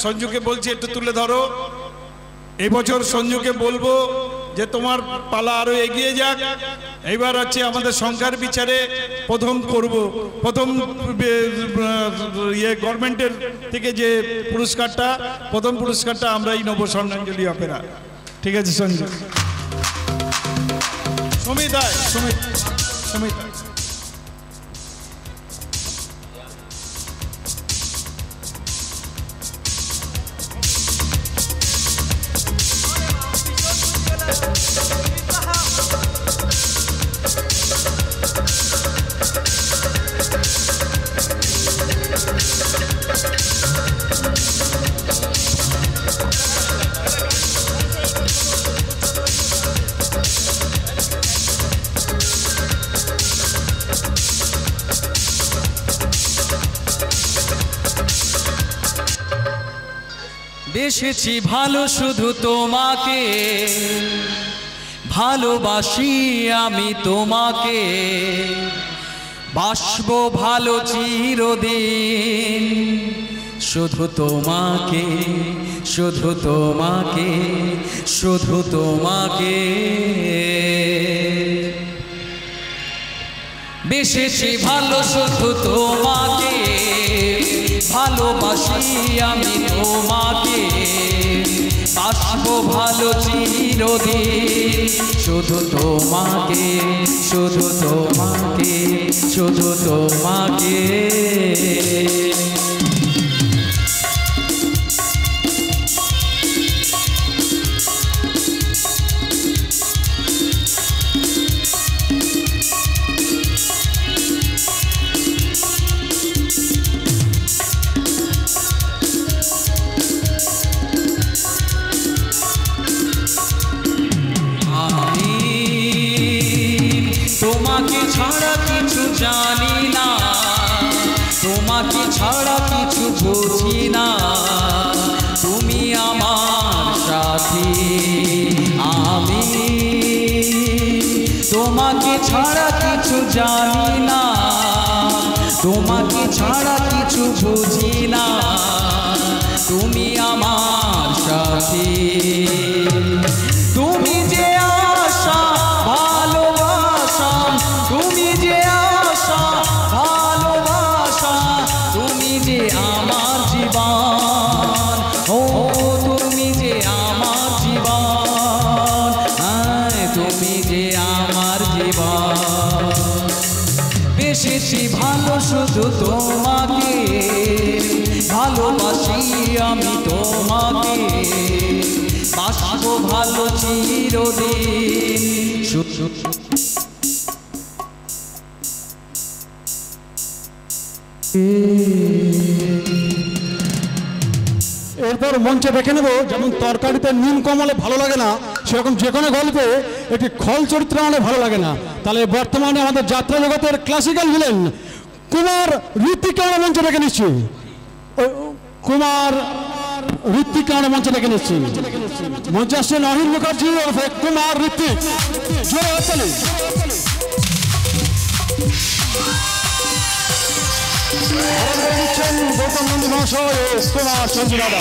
সঞ্জুকে বলছি একটু তুলে ধরো। এবছর সঞ্জুকে বলবো যে তোমার পালা আরও এগিয়ে যাক। এইবার হচ্ছে আমাদের সংখ্যার বিচারে প্রথম গভর্নমেন্টের থেকে যে প্রথম পুরস্কারটা আমরাই নেবো, স্বর্ণাঞ্জলি অপেরা। ঠিক আছে সঞ্জু। সমিতা
বেসেছি ভালো শুধু তোমাকে, ভালোবাসি আমি তোমাকে, বাসবো ভালো চিরদিন, শুধু তোমাকে, শুধু তোমাকে, শুধু তোমাকে। বেসেছি ভালো শুধু তোমাকে, ভালোবাসি আমি তোমাকে, বাসবো ভালো চিরদিন, শুধু তোমাকে, শুধু তোমাকে, শুধু তোমাকে। তোমাকে ছাড়া কিছু জানি না, তোমাকে ছাড়া কিছু বুঝি না, তুমি আমার সাথী। আমি তোমাকে ছাড়া কিছু জানি না, তোমাকে ছাড়া কিছু বুঝি না, তুমি আমার সাথী। তুমি যে আশা ভালোবাসা, তুমি যে আশা ভালোবাসা, তুমি যে আমার জীবন, ও তুমি যে আমার জীবন, তুমি যে আমার জীবন। বেসেছি ভালো শুধু তোমাকে, ভালোবাসি আমি তোমাকে, বাসবো ভালো চিরদিন।
এরপর মঞ্চে দেখে নেব, যেমন তরকারিতে নীল কমলে ভালো লাগে না, সেরকম যে কোনো গল্পে একটি খল চরিত্র আনলে ভালো লাগে না। তাহলে বর্তমানে আমাদের যাত্রা জগতের ক্লাসিক্যাল ভিলেন কুমার ঋত্বিককে আমরা মঞ্চে ডেকে নিচ্ছি। কুমার ঋত্বিককে আমরা মঞ্চে ডেকে নিচ্ছি। মঞ্চে আসছেন অহির মুখার্জি ওরফে কুমার ঋত্বিক। জোরে হাততালি। গৌতম নন্দী মহাশয় ও কুমার সঞ্জু দাদা।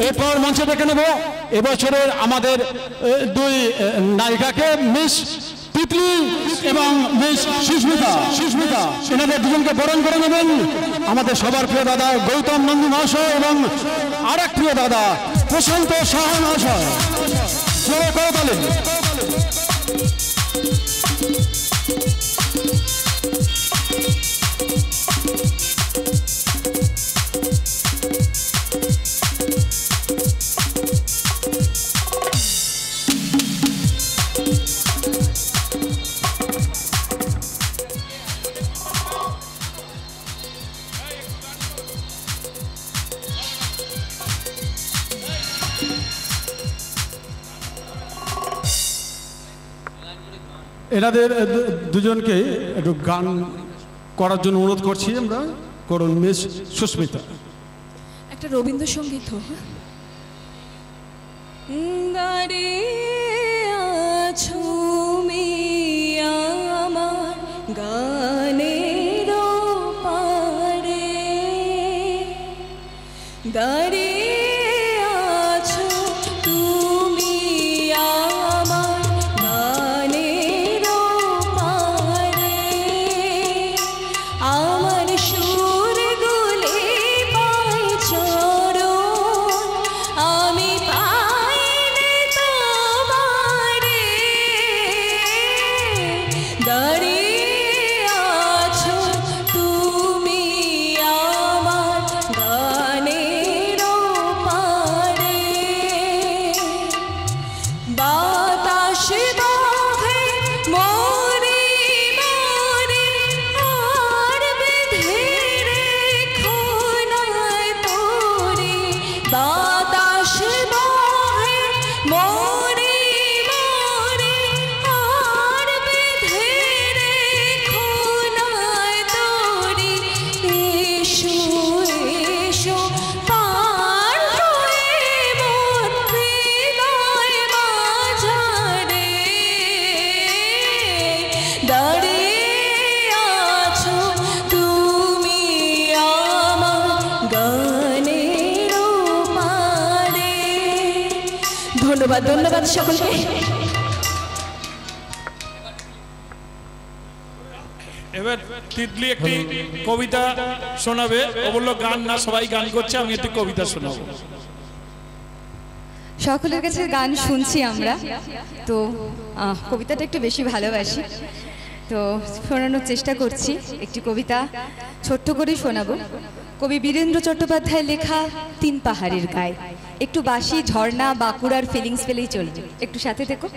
এরপর মঞ্চে ডেকে নেব এবছরের আমাদের দুই নায়িকাকে, মিস তিতলি এবং মিস সুস্মিতা। এনাদের দুজনকে বরণ করে নেবেন আমাদের সবার প্রিয় দাদা গৌতম নন্দী মহাশয় এবং আর এক প্রিয় দাদা প্রশান্ত সাহা মহাশয়। জোরে করতালি। এনাদের দুজনকে একটু গান করার জন্য অনুরোধ করছি আমরা। করুন মিস সুস্মিতা।
একটা রবীন্দ্রসঙ্গীত হোক। আমার গানের পারে দাঁড়িয়ে আছো তুমি আমার গানের পারে, আমার সুর গুলে পাই চরণ, আমি পাইনি তোমারে, দাঁড়িয়ে আছো তুমি আমার গানের পারে। বাতাস বহে মরে মরে আর বেঁধে রেখো না তো দাঁড়িয়ে আছো তুমি আমার গানের পারে। ধন্যবাদ ধন্যবাদ সকলকে।
এবার তিতলি একটি কবিতা শোনাবে। ও বললো গান না, সবাই গান করছে, আমি একটি কবিতা শোনাবো।
সকলের কাছে গান শুনছি আমরা, তো কবিতাটা একটু বেশি ভালোবাসি, তো শোনানোর চেষ্টা করছি। একটি কবিতা ছোট্ট করে শোনাবো। কবি বীরেন্দ্র চট্টোপাধ্যায় লেখা তিন পাহাড়ের গায়ে। একটু বাঁশি, ঝর্ণা, বাঁকুড়ার ফিলিংস পেলেই চলবে, একটু সাথে দেখো।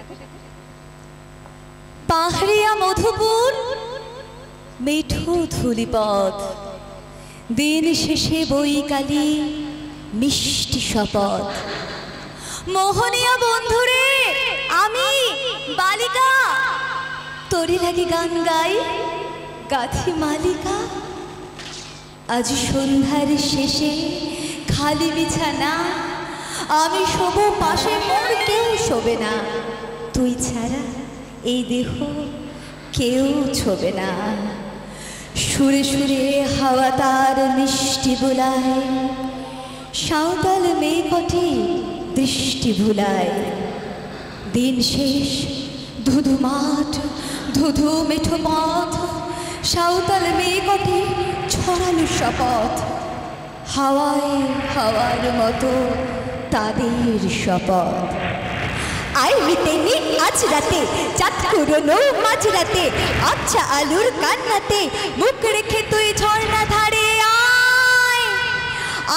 পাহাড়িয়া মধুপুর মেঠো ধূলিপথ, দিন শেষে বইকালি মিষ্টি শপথ। মোহনিয়া বন্ধুরে আমি বালিকা, তোরে লাগে গান গাই গাথি মালিকা। আজ সন্ধ্যার শেষে খালি বিছানা, আমি শোবো পাশে, মোর কেউ শোবে না। তুই ছাড়া এই দেহ কেউ ছোবে না। সুরে সুরে হাওয়া তার মিষ্টি বুলায়, সাঁওতাল মেয়ে কটে দৃষ্টি ভুলায়। দিন শেষ ধুধু মাঠ, ধুধু মেঠো পথ, সাঁওতাল মেয়ে কটে ছড়ালো শপথ। হাওয়ায় হাওয়ার মতো তাদের শপথ। আই মিতেনি আজ রাতে, চাঁদ কুরোনো মাঝ রাতে, আচ্ছা আলুর কান্নাতে মুখ রেখে তুই ঝর্ণা ধারে আয়।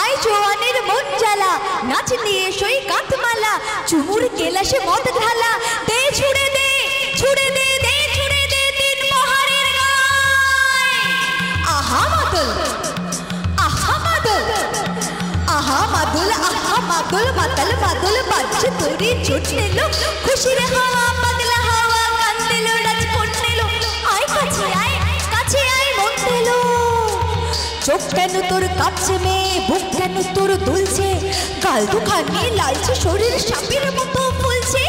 আয় জোয়ানের মন জ্বালা, নাচ নিয়ে সই কাঁধমালা, চুমুর কেলাসে মদ ঢালা। দে ছুড়ে দে, ছুড়ে দে, দে ছুড়ে দে তিন পাহাড়ের গায়। আহা মাদল, আহা মাদল, আহা মাদল, আহা মাদল, মাতাল মাদল বাজছে তোরে চোট নিল। খুশির হাওয়া পাগলা হাওয়া কান দিল, রাজকোট নিল। আয় কাছে আয়, কাছে আয় মন দিল। চোখ কেন তোর কাঁপছে মেয়ে, বুক কেন তোর দুলছে, গাল দুখানি লালছে, শরীর সাপের মতো ফুলছে।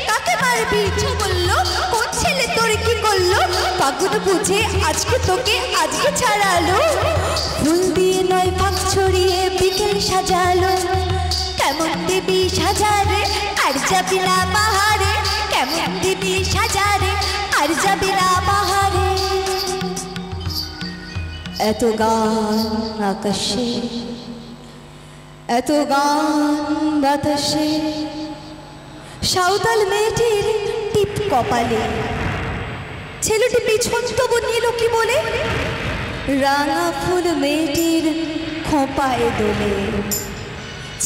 কাকে মারবি ইচ্ছে বললো, কোন ছেলে তোর কি করলো, পাগল বুঝে আজকে তোকে আজকে ছাড়ালো। ফুল দিয়ে নয় ফাঁক ছড়িয়ে বিকেল সাজালো, কেমন দিবি সাজারে আর যাবি না বাহারে। কেমন দিবি সাজারে আর যাবি না বাহারে। এত গান আকাশে, এত গান বাতাসে, সাঁওতাল মেয়েটির টিপ কপালে। ছেলেটি পিছন তবু নিল কি বলে, রাঙা ফুল মেয়েটির খোঁপায় দোলে।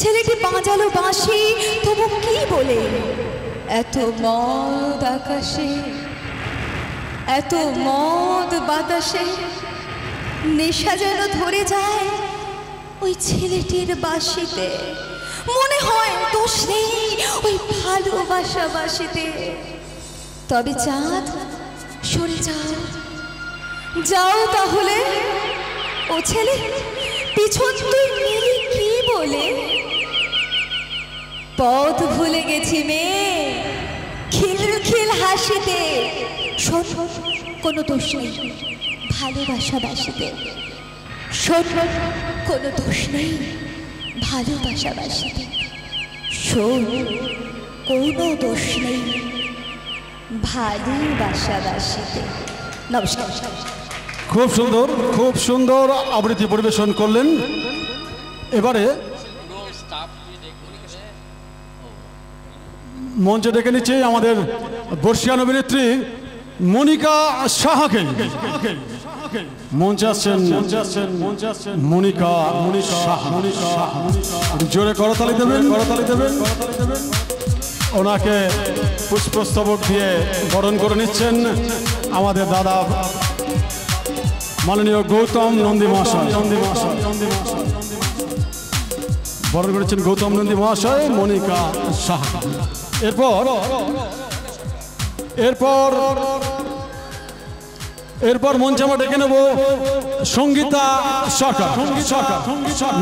ছেলেটি বাজালো বাঁশি তবু কি বলে, এত মদ আকাশে, এত মদ বাতাসে। নেশা যেন ধরে যায় ওই ছেলেটির বাঁশিতে, মনে হয় দোষ নেই ওই ভালোবাসা বাঁশিতে। তবে চাঁদ সরে যাও, যাও তাহলে। ও ছেলে পিছন তুই নিলি কি বলে, পথ ভুলে গেছি মেয়ে খিল খিল হাসিতে। শোন কোনো দোষ নেই ভালোবাসা বাসিতে, শোন কোনো দোষ নেই ভালোবাসা বাসিতে। শোন কোনো দোষ নেই ভালোবাসা বাসিতে। নমস্কার।
খুব সুন্দর আবৃত্তি পরিবেশন করলেন। এবারে মঞ্চে ডেকে নিচ্ছে আমাদের বর্ষিয়ান অভিনেত্রী মনিকা সাহাকে। মঞ্চে আসছেন মনিকা সাহা। জোরে করতালি দেবেন, করতালি দেবেন। ওনাকে পুষ্পস্তবক দিয়ে বরণ করে নিচ্ছেন আমাদের দাদা মাননীয় গৌতম নন্দী মহাশয়। বরণ করেছেন গৌতম নন্দী মহাশয় মনিকা সাহা। এরপর মঞ্চে আমরা ডেকে নেব সঙ্গীতা সরকার।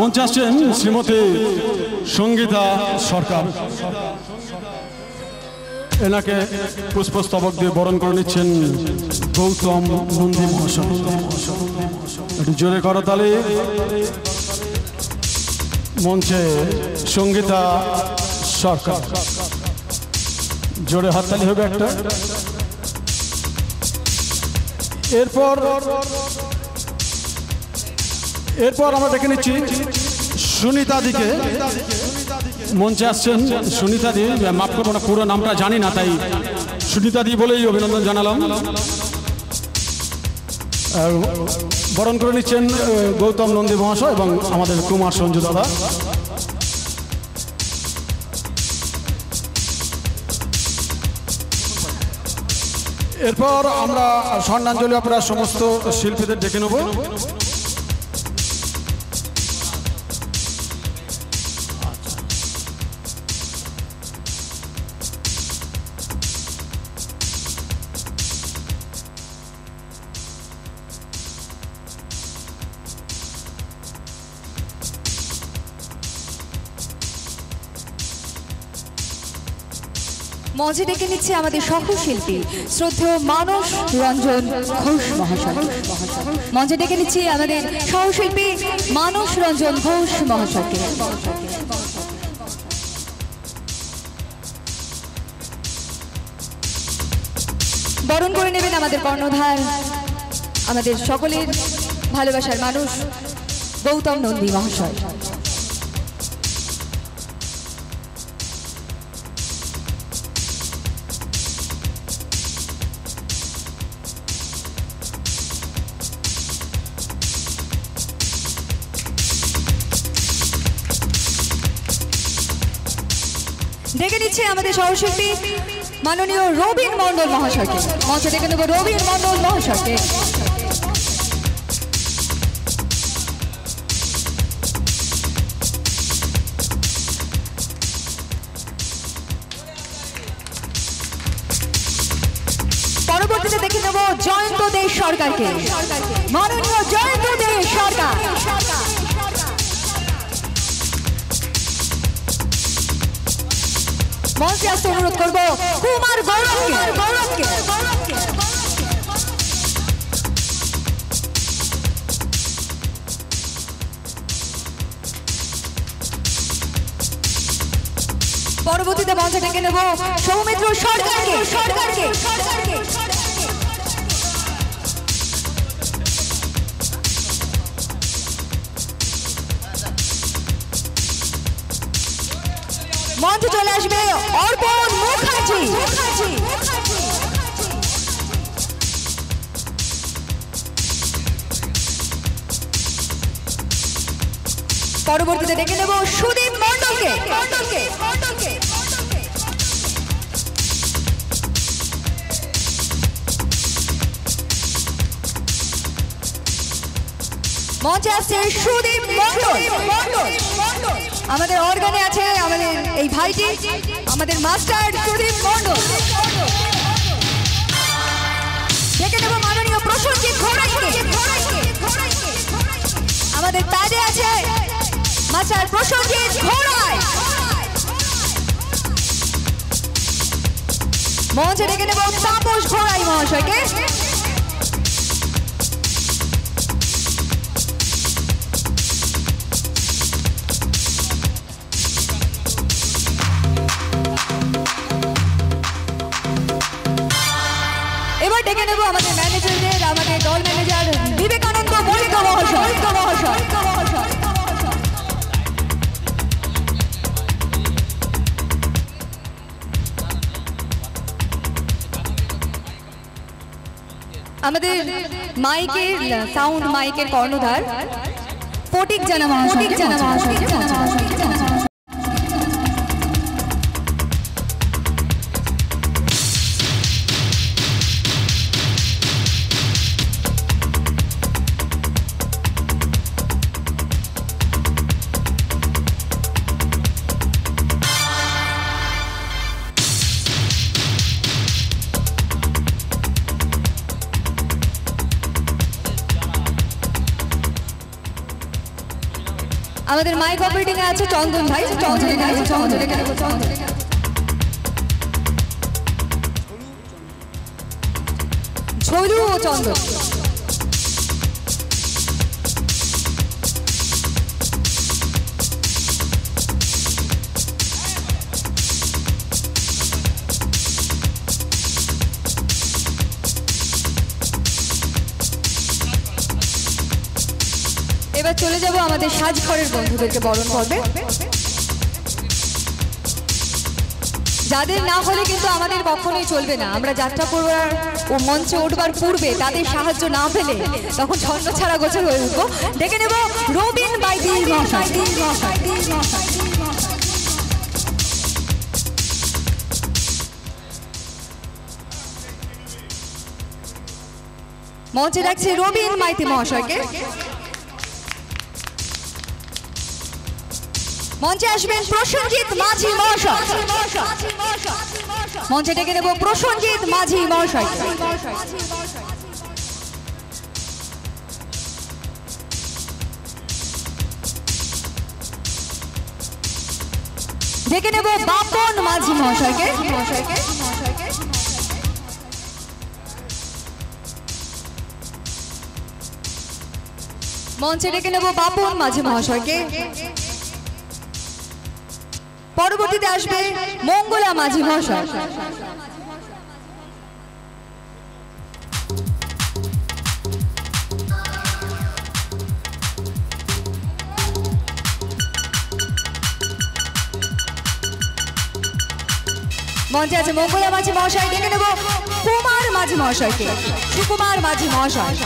মঞ্চে আসছেন শ্রীমতী সঙ্গীতা সরকার। এনাকে পুষ্পস্তবক দিয়ে বরণ করে নিচ্ছেন গৌতম নন্দী মহাশয়। একটু জোরে করতালি। মঞ্চে সঙ্গীতা সরকার, জোরে হাততালি হবে একটা। এরপর আমরা দেখে নিচ্ছি সুনিতা দিকে। মঞ্চে আসছেন সুনিতা দি, মাফ করবো না পুরো নামটা জানি না, তাই সুনিতা দি বলেই অভিনন্দন জানালাম। বরণ করে নিচ্ছেন গৌতম নন্দী মহাশয় এবং আমাদের কুমার সঞ্জু দাদা। এরপর আমরা স্বর্ণাঞ্জলি অপেরার সমস্ত শিল্পীদের ডেকে নেব।
মঞ্চে ডেকে নিচ্ছে আমাদের সহশিল্পী শ্রদ্ধেয় মানস রঞ্জন ঘোষ মহাশয়। মঞ্চে ডেকে নিচ্ছি আমাদের সহশিল্পী মানস রঞ্জন ঘোষ মহাশয়কে। বরণ করে নেবেন আমাদের কর্ণধার, আমাদের সকলের ভালোবাসার মানুষ গৌতম নন্দী মহাশয়। ডেকে নিচ্ছে আমাদের সহশিল্পী মাননীয় রবীন মণ্ডল মহাশয়কে। মঞ্চে ডেকে নেব রবীন মণ্ডল মহাশয়কে। পরবর্তীতে দেখে নেব জয়ন্ত দে সরকারকে, মাননীয় জয়ন্ত দে সরকার। মঞ্চে আসতে অনুরোধ করবো কুমার গৌরবকে। পরবর্তীতে মঞ্চে ডেকে নেব সৌমিত্র সরকারকে। মঞ্চে চলে আসবে অর্পণ মুখার্জি। পরবর্তীতে ডেকে নেব সুদীপ মণ্ডলকে। মঞ্চে আসছে সুদীপ মণ্ডল। আমাদের অর্গানে আছে আমাদের এই ভাইটি, আমাদের মাস্টার সুদীপ মণ্ডল। ডেকে নেব মাননীয় প্রসঞ্জিৎ ঘোড়াইকে। আমাদের তাজে আছে মাস্টার প্রসঞ্জিৎ ঘোড়াই। মঞ্চে ডেকে নেব তাপস ঘোড়াই মহাশয়কে। এবার ডেকে নেব আমাদের ম্যানেজারদের, আমাদের দল ম্যানেজার বিবেকানন্দ মল্লিক মহাশয়। আমাদের মাইকের সাউন্ড মাইকের কর্ণধার ফটিক জানা মহাশয়। আমাদের মাইক অপারেটিং এ আছে চন্দন ভাই। ছলু ও চন্দন। এবার চলে যাব আমাদের সাজঘরের বন্ধুদেরকে বরণ করবে। যাদের না হলে কিন্তু আমাদের কখনোই চলবে না। আমরা যাত্রা করবার ও মঞ্চে উঠবার পূর্বে তাদের সাহায্য না পেলে তখন ছন্ন ছাড়া গোছর হয়ে উঠবো। ডেকে নেব রবিন বাইদি মশাই। মঞ্চে রাখছে রবিন মাইতি মহাশয়কে। মঞ্চে আসবেন প্রসেনজিৎ মাঝি মহাশয়। মঞ্চে ডেকে নেব প্রসেনজিৎ মাঝি মহাশয়। ডেকে নেব বাপন মাঝি মহাশয়কে। মঞ্চে ডেকে নেব বাপন মাঝি মহাশয়কে। পরবর্তীতে আসবে মঙ্গলা মাঝি মহাশয়। মঞ্চে আছে মঙ্গলা মাঝি মহাশয়। ডেকে নেব কুমার মাঝি মহাশয়কে, সুকুমার মাঝি মহাশয়।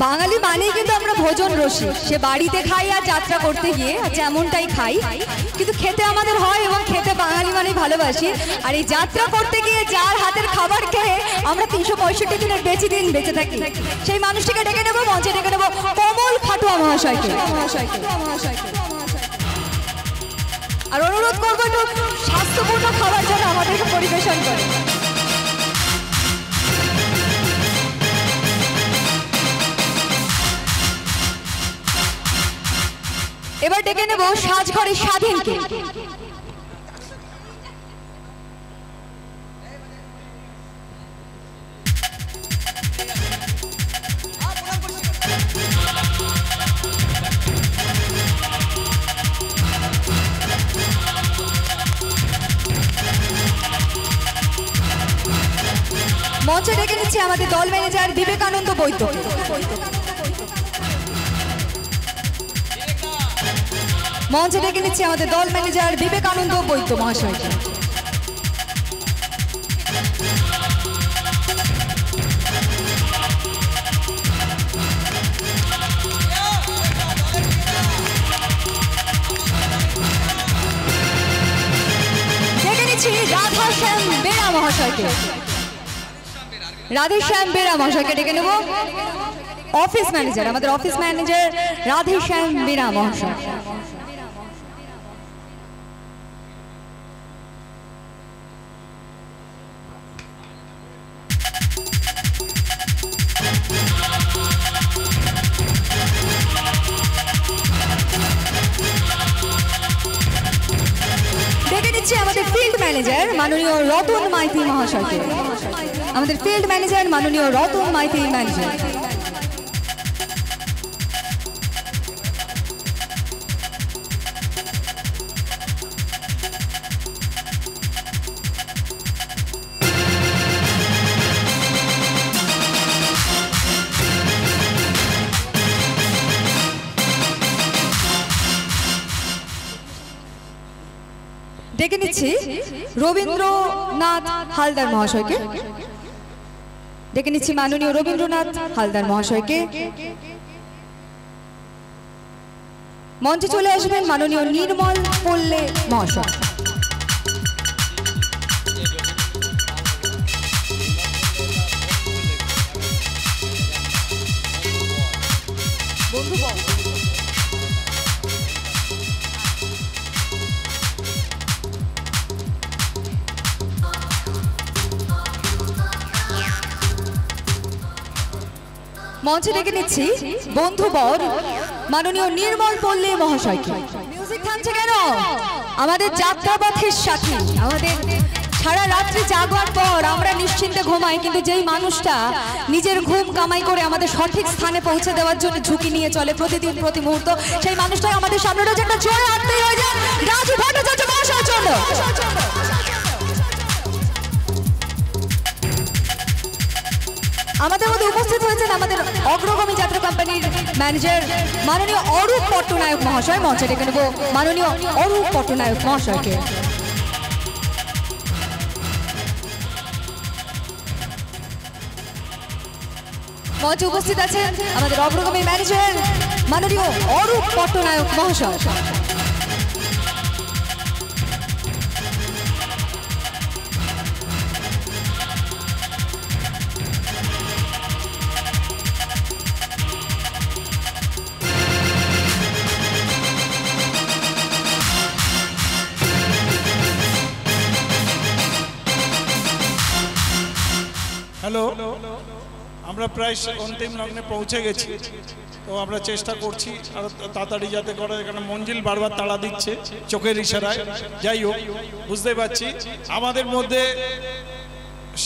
বাঙালি মানেই কিন্তু আমরা ভোজন রসিক। সে বাড়িতে খাই আর যাত্রা করতে গিয়ে যেমনটাই খাই, কিন্তু খেতে আমাদের হয় এবং খেতে বাঙালি মানেই ভালোবাসি। আর এই যাত্রা করতে গিয়ে যার হাতের খাবার খেয়ে আমরা 365 দিনের বেশি দিন বেঁচে থাকি, সেই মানুষটিকে ডেকে নেব। মঞ্চে ডেকে নেব কমল খাটুয়া মহাশয়কে। আর অনুরোধ করবো একটু স্বাস্থ্যপূর্ণ খাবার যেন আমাদেরকে পরিবেশন করে। এবার ডেকে নেব সাজঘরের স্বাধীনকে। মঞ্চে ডেকে নিচ্ছে আমাদের দল ম্যানেজার বিবেকানন্দ বৈদ্য। মঞ্চে ডেকে নিচ্ছে আমাদের দল ম্যানেজার বিবেকানন্দ বৈদ্য মহাশয়। ডেকে নিচ্ছি রাধাশ্যাম বেরা মহাশয়কে। রাধেশ্যাম বেরা মহাশয়কে ডেকে নেব অফিস ম্যানেজার, আমাদের অফিস ম্যানেজার রাধেশ্যাম বেরা মহাশয়। ডেকে নিচ্ছে আমাদের ফিল্ড ম্যানেজার মাননীয় রতন মাইতি মহাশয়কে। আমাদের ফিল্ড ম্যানেজার মাননীয় রতন মাইতি ম্যানেজার। ডেকে নিচ্ছি রবীন্দ্রনাথ হালদার মহাশয়কে। ডেকে নিচ্ছি মাননীয় রবীন্দ্রনাথ হালদার মহাশয়কে। মঞ্চে চলে আসবেন মাননীয় নির্মল পল্লে মহাশয়। মঞ্চে ডেকে নিচ্ছি বন্ধুবর মাননীয় নির্মল পল্লী মহাশয়কে। মিউজিক থামছে কেন? আমাদের যাত্রাপথের সাথী, আমাদের সারা রাত্রি জাগবার পর আমরা নিশ্চিন্তে ঘুমাই, কিন্তু যেই মানুষটা নিজের ঘুম কামাই করে আমাদের সঠিক স্থানে পৌঁছে দেওয়ার জন্য ঝুঁকি নিয়ে চলে প্রতিদিন প্রতি মুহূর্ত, সেই মানুষটা আমাদের সামনে রয়েছে। একটা জোরে হাততালি হয়ে যায় রাজু ভট্টাচার্য মহাশয়ের জন্য। আমাদের মধ্যে উপস্থিত হয়েছেন আমাদের অগ্রগামী যাত্রা কোম্পানির ম্যানেজার মাননীয় অরূপ পট্টনায়ক মহাশয়। মঞ্চে ডেকে নেব মাননীয় অরূপ পট্টনায়ক মহাশয়কে। মঞ্চে উপস্থিত আছেন আমাদের অগ্রগামী ম্যানেজার মাননীয় অরূপ পট্টনায়ক মহাশয়।
হ্যালো, আমরা প্রায় অন্তিম লগ্নে পৌঁছে গেছি, তো আমরা চেষ্টা করছি আরো তাড়াতাড়ি যাতে করে, এখানে মঞ্জিল বারবার তাড়া দিচ্ছে চোখের ইশারায়। যাই হোক, বুঝতে পারছি আমাদের মধ্যে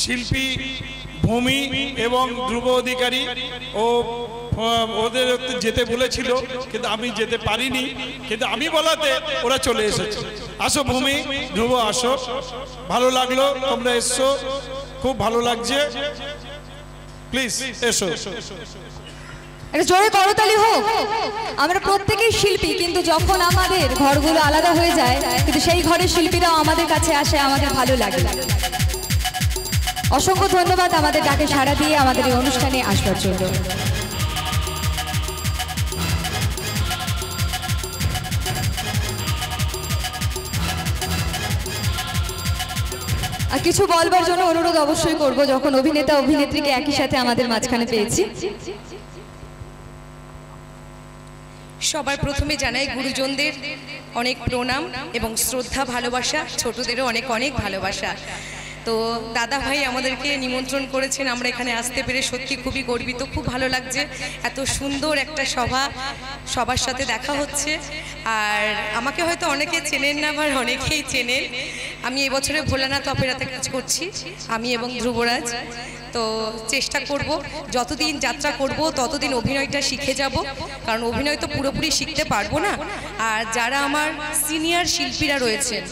শিল্পী ভূমি এবং ধ্রুব অধিকারী ও ওদের যেতে বলেছিল, কিন্তু আমি যেতে পারিনি, কিন্তু আমি বলাতে ওরা চলে এসেছে। আসো ভূমি, ধ্রুব আসো, ভালো লাগলো তোমরা এসছো, খুব ভালো লাগছে, প্লিজ এসো।
একটা জোরে করতালি হোক। আমরা প্রত্যেকেই শিল্পী, কিন্তু যখন আমাদের ঘরগুলো আলাদা হয়ে যায়, কিন্তু সেই ঘরের শিল্পীরাও আমাদের কাছে আসে, আমাদের ভালো লাগে। অসংখ্য ধন্যবাদ আমাদের ডাকে সাড়া দিয়ে আমাদের এই অনুষ্ঠানে আসবার জন্য। আর কিছু বলবার জন্য অনুরোধ অবশ্যই করব, যখন অভিনেতা অভিনেত্রীকে একই সাথে আমাদের মাঝখানে পেয়েছি।
সবার প্রথমে জানাই গুরুজনদের অনেক প্রণাম এবং শ্রদ্ধা, ভালোবাসা, ছোটদেরও অনেক অনেক ভালোবাসা। তো দাদা ভাই আমাদেরকে নিমন্ত্রণ করেছেন, আমরা এখানে আসতে পেরে সত্যি খুবই গর্বিত, খুব ভালো লাগছে। এত সুন্দর একটা সভা, সবার সাথে দেখা হচ্ছে। আর আমাকে হয়তো অনেকে চেনেন না, আবার অনেকেই চেনেন। আমি এবছরে ভোলানাথ অপেরাতে কাজ করছি, আমি এবং ধ্রুবরাজ। তো চেষ্টা করব, যতদিন যাত্রা করব ততদিন অভিনয়টা শিখে যাব, কারণ অভিনয় তো পুরোপুরি শিখতে পারবো না। আর যারা আমার সিনিয়র শিল্পীরা রয়েছেন,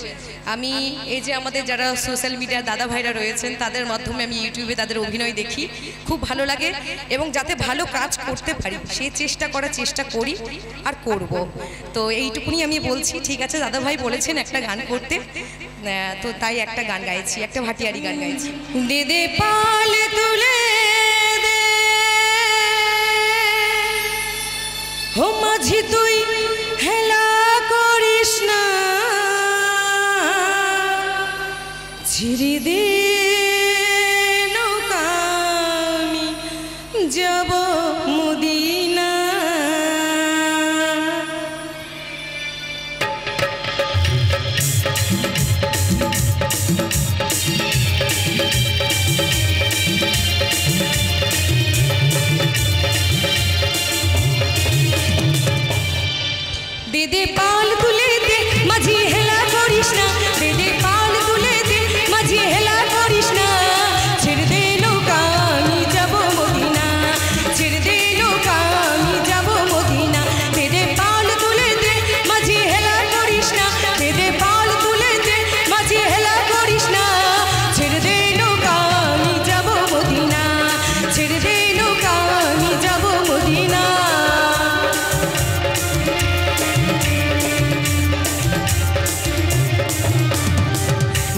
আমি এই যে আমাদের যারা সোশ্যাল মিডিয়ার দাদা ভাইরা রয়েছেন, তাদের মাধ্যমে আমি ইউটিউবে তাদের অভিনয় দেখি, খুব ভালো লাগে এবং যাতে ভালো কাজ করতে পারি সেই করার চেষ্টা করি আর করব। তো এইটুকুনি আমি বলছি। ঠিক আছে, দাদা ভাই বলেছেন একটা গান করতে, তো তাই একটা গান গাইছি, একটা ভাটিয়ারি গান গাইছি। দে দে পাল তুলে দে হো মাঝি, তুই হেলা করিস না, ছিড়ে দে নৌকা, আমি যাব মদিনা। দে দে পাল তুলে দে মাঝি, হেলা করিস না, দে দে পাল তুলে দে মাঝি, হেলা করিস না, ছেড়ে দে নৌকা, আমি যাব মদিনা, ছেড়ে দে নৌকা, আমি যাব মদিনা। দে দে পাল তুলে দে মাঝি, হেলা করিস না, দে দে পাল তুলে দে মাঝি, হেলা করিস না, ছেড়ে দে নৌকা, আমি যাব মদিনা, ছেড়ে দে নৌকা, আমি যাব মদিনা।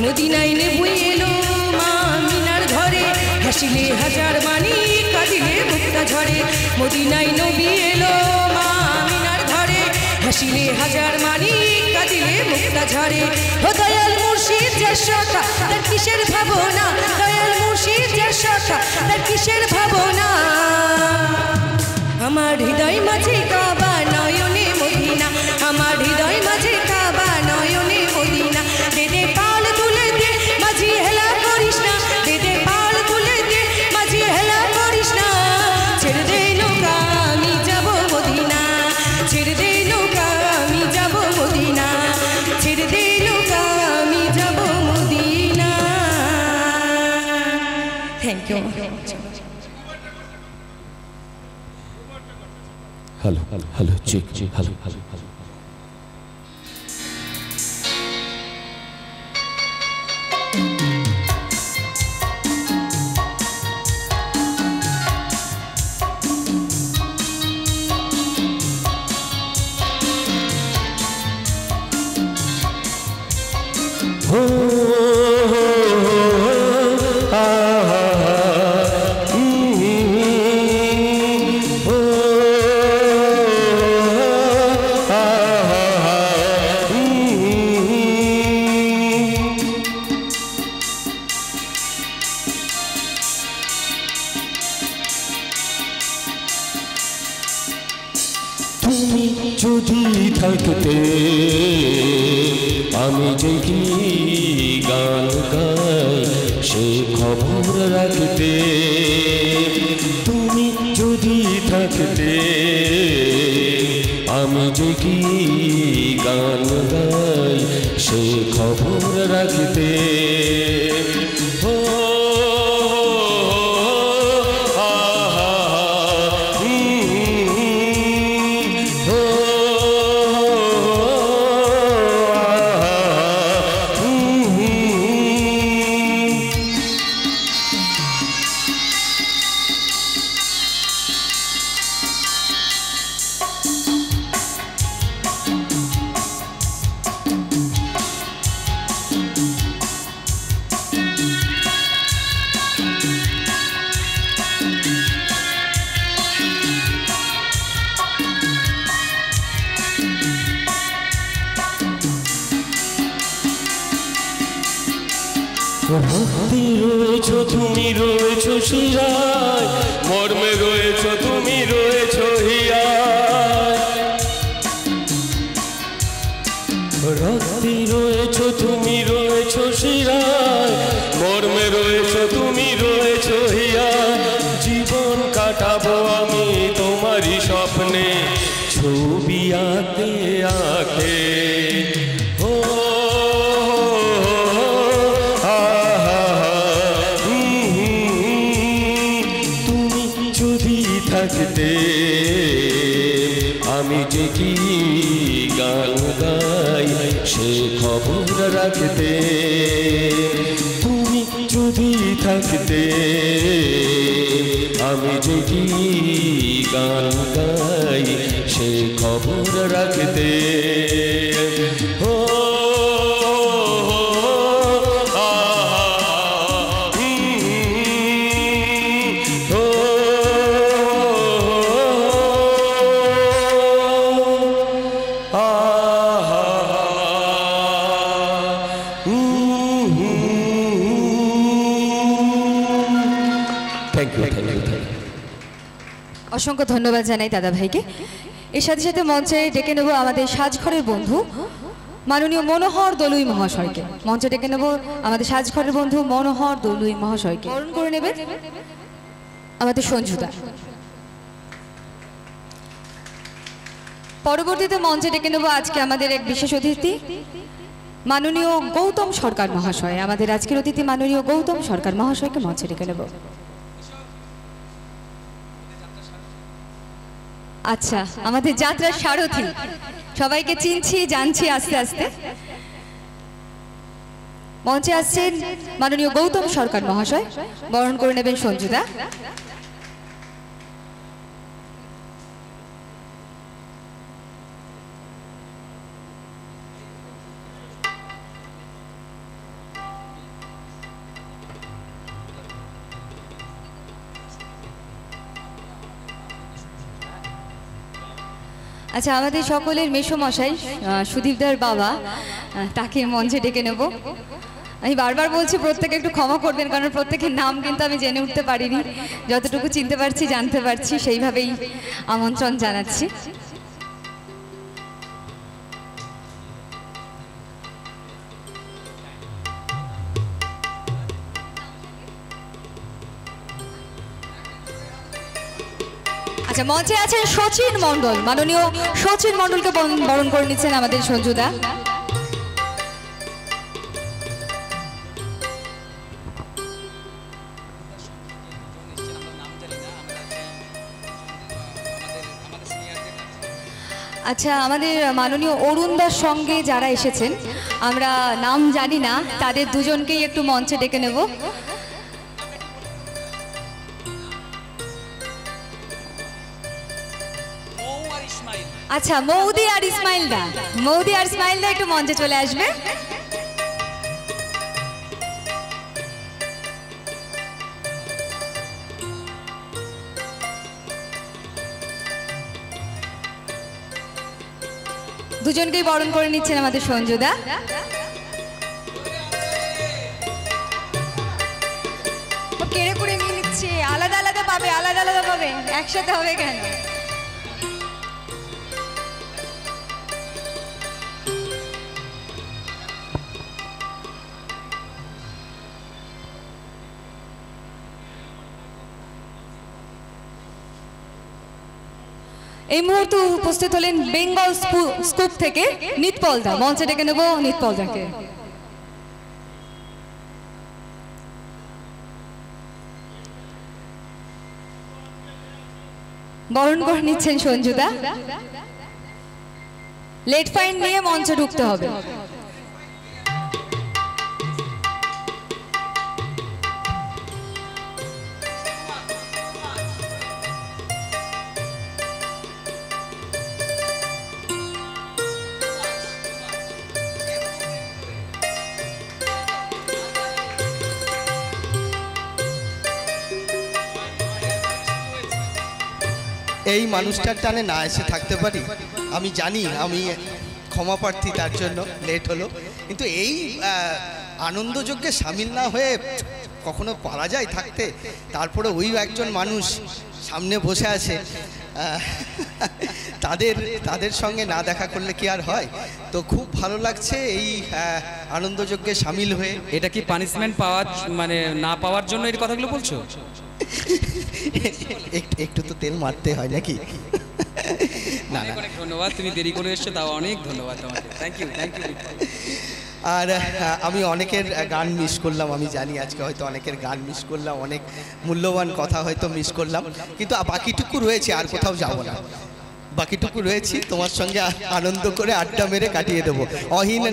মদিনায় নেবুই এলো মা মিনার ঘরে, হাসিলে হাজার মানি, কাঁদিলে মুক্তা ঝরে। মদিনায় নবী এলো মা মিনার ঘরে, হাসিলে হাজার মানি, কাঁদিলে মুক্তা ঝরে। ও দয়াল মুর্শিদ যে সখা, তার কিসের ভাবনা, দয়াল মুর্শিদ যে সখা, তার কিসের ভাবনা। আমার হৃদয় মাঝে কাবা, নয়নে মদিনা, আমার হৃদয় মাঝে কাবা, নয়নে মদিনা। দে দে পাল তুলে দে মাঝি, হেলা করিস না, দে দে পাল তুলে দে মাঝি, হেলা করিস না, ছেড়ে দে ইউ।
Hello hello check hello hello তুমি যদি থাকতে আমি যে কি গান গাই সে খবর রাখতে, তুমি যদি থাকতে আমি যে কি গান গাই সে খবর রাখতে। ভক্তি রয়েছ তুমি রয়েছ শিরায়, মর্মে রয়েছ তুমি রয়েছ হিয়ায়। ভক্তি রয়েছ তুমি রয়েছ শিরায়, মর্মে রয়েছ তুমি রয়েছ হিয়ায়। জীবন কাটাবো আমি তোমারই স্বপ্নে ছবি আঁকে আঁকে। আমি যে কি গান গাই সে খবর রাখতে, তুমি যদি থাকতে আমি যে কি গান গাই সে খবর রাখতে।
অসংখ্য ধন্যবাদ জানাই দাদা ভাইকে। এর সাথে সাথে মঞ্চে ডেকে নেব আমাদের সাজঘরের বন্ধু মাননীয় মনোহর দলুই মহাশয়কে। মঞ্চে ডেকে নেব আমাদের সাজঘরের বন্ধু মনোহর দলুই মহাশয়কে। বরণ করে নেবেন আমাদের সঞ্জুদা। পরবর্তীতে মঞ্চে ডেকে নেব আজকে আমাদের এক বিশেষ অতিথি মাননীয় গৌতম সরকার মহাশয়। আমাদের আজকের অতিথি মাননীয় গৌতম সরকার মহাশয়কে মঞ্চে ডেকে নেব। আচ্ছা, আমাদের যাত্রার সারথি, সবাইকে চিনছি জানছি আস্তে আস্তে। মঞ্চে আসছেন মাননীয় গৌতম সরকার মহাশয়, বরণ করে নেবেন সঞ্জুদা। আচ্ছা, আমাদের সকলের মেসোমশাই সুদীপদার বাবা, তাকে মঞ্চে ডেকে নেব। আমি বারবার বলছি প্রত্যেকে একটু ক্ষমা করবেন, কারণ প্রত্যেকের নাম কিন্তু আমি জেনে উঠতে পারিনি। যতটুকু চিনতে পারছি জানতে পারছি সেইভাবেই আমন্ত্রণ জানাচ্ছি। আচ্ছা, মঞ্চে আছেন শচীন মণ্ডল, মাননীয় শচীন মণ্ডলকে বরণ করে নিচ্ছেন আমাদের সঞ্জুদা। আচ্ছা, আমাদের মাননীয় অরুণদার সঙ্গে যারা এসেছেন, আমরা নাম জানি না, তাদের দুজনকেই একটু মঞ্চে ডেকে নেব। আচ্ছা, মৌদি আর ইসমাইলদা, মৌদি আর ইসমাইলদা একটু মঞ্চে চলে আসবে। দুজনকেই বরণ করে নিচ্ছেন আমাদের সঞ্জুদা। কেড়ে করে নিয়ে নিচ্ছে, আলাদা আলাদা পাবে, আলাদা আলাদা পাবে, একসাথে হবে কেন? এই মুহূর্তে উপস্থিত হলেন বেঙ্গল স্কুপ থেকে নিতপলদা। মঞ্চে ডেকে নেব নিতপলদাকে। বরণ করে নিচ্ছেন সঞ্জুদা। লেট ফাইন নিয়ে মঞ্চে ঢুকতে হবে।
এই মানুষটার টানে না এসে থাকতে পারি, আমি জানি আমি ক্ষমা প্রার্থী, তার জন্য লেট হলো, কিন্তু এই আনন্দযজ্ঞে সামিল না হয়ে কখনো পারা যায় থাকতে? তারপরে ওই একজন মানুষ সামনে বসে আছে, তাদের সঙ্গে না দেখা করলে কি আর হয়? তো খুব ভালো লাগছে এই আনন্দযজ্ঞে সামিল হয়ে।
এটা কি পানিশমেন্ট পাওয়ার মানে না পাওয়ার জন্য এই কথাগুলো বলছো?
একটু তো তেল মারতে হয় নাকি?
অনেক অনেক ধন্যবাদ, তুমি দেরি করে এসছো, তাও অনেক ধন্যবাদ তোমাকে। Thank you, thank you.
আর আমি অনেকের গান মিস করলাম, আমি জানি আজকে হয়তো অনেকের গান মিস করলাম, অনেক মূল্যবান কথা হয়তো মিস করলাম, কিন্তু বাকিটুকু রয়েছে, আর কোথাও যাব না। বাকিটুকু রয়েছি, তোমার সঙ্গে আনন্দ করে আড্ডা মেরে কাটিয়ে দেবো। অহিন,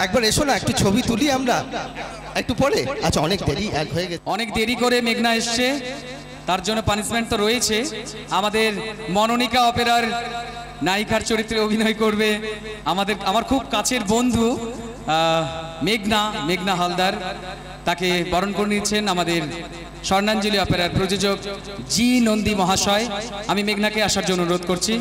একবার এসো না, একটু ছবি তুলি আমরা একটু পরে। আচ্ছা, অনেক দেরি হয়ে গেছে,
অনেক দেরি করে মেঘনা এসছে, তার জন্য পানিশমেন্ট তো রয়েছে। আমাদের মনোনিকা অপেরার নায়িকার চরিত্রে অভিনয় করবে আমার খুব কাছের বন্ধু মেঘনা হালদার। তাকে বরণ করে নিচ্ছেন আমাদের স্বর্ণাঞ্জলি অপেরার প্রযোজক জি নন্দী মহাশয়। আমি মেঘনাকে আসার জন্য অনুরোধ করছি।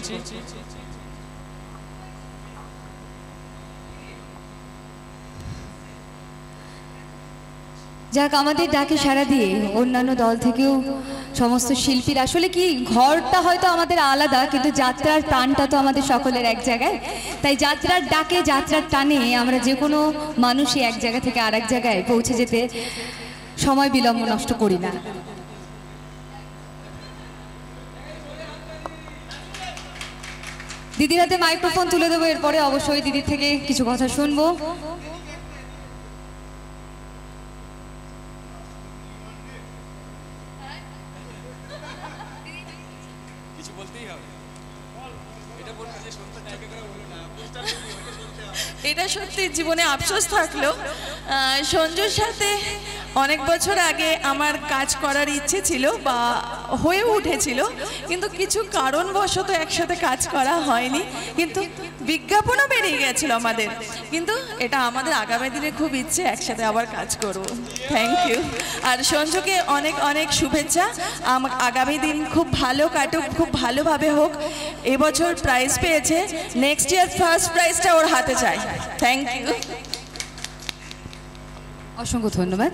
যাক, আমাদের ডাকে সাড়া দিয়ে অন্যান্য দল থেকেও সমস্ত শিল্পীরা, আসলে কি ঘরটা হয়তো আমাদের আলাদা, কিন্তু যাত্রার টানটা তো আমাদের সকলের এক জায়গায়। তাই যাত্রার ডাকে, যাত্রার টানে আমরা যে কোনো মানুষই এক জায়গা থেকে আরেক জায়গায় পৌঁছে যেতে সময় বিলম্ব নষ্ট করি না। দিদির হাতে মাইক্রোফোন তুলে দেবো, এরপরে অবশ্যই দিদির থেকে কিছু কথা শুনবো।
এটা সত্যি জীবনে আফসোস থাকলো, সঞ্জুর সাথে অনেক বছর আগে আমার কাজ করার ইচ্ছে ছিল বা হয়ে উঠেছিল, কিন্তু কিছু কারণবশত একসাথে কাজ করা হয়নি, কিন্তু বিজ্ঞাপনও বেরিয়ে গেছিল আমাদের। কিন্তু এটা আমাদের আগামী দিনে খুব ইচ্ছে একসাথে আবার কাজ করব। Thank you. আর সঞ্জুকে অনেক অনেক শুভেচ্ছা, আগামী দিন খুব ভালো কাটুক, খুব ভালোভাবে হোক। এবছর প্রাইজ পেয়েছে, নেক্সট ইয়ার ফার্স্ট প্রাইজটা ওর হাতে চাই। থ্যাংক ইউ,
অসংখ্য ধন্যবাদ।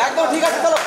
একদম ঠিক আছে, চলো।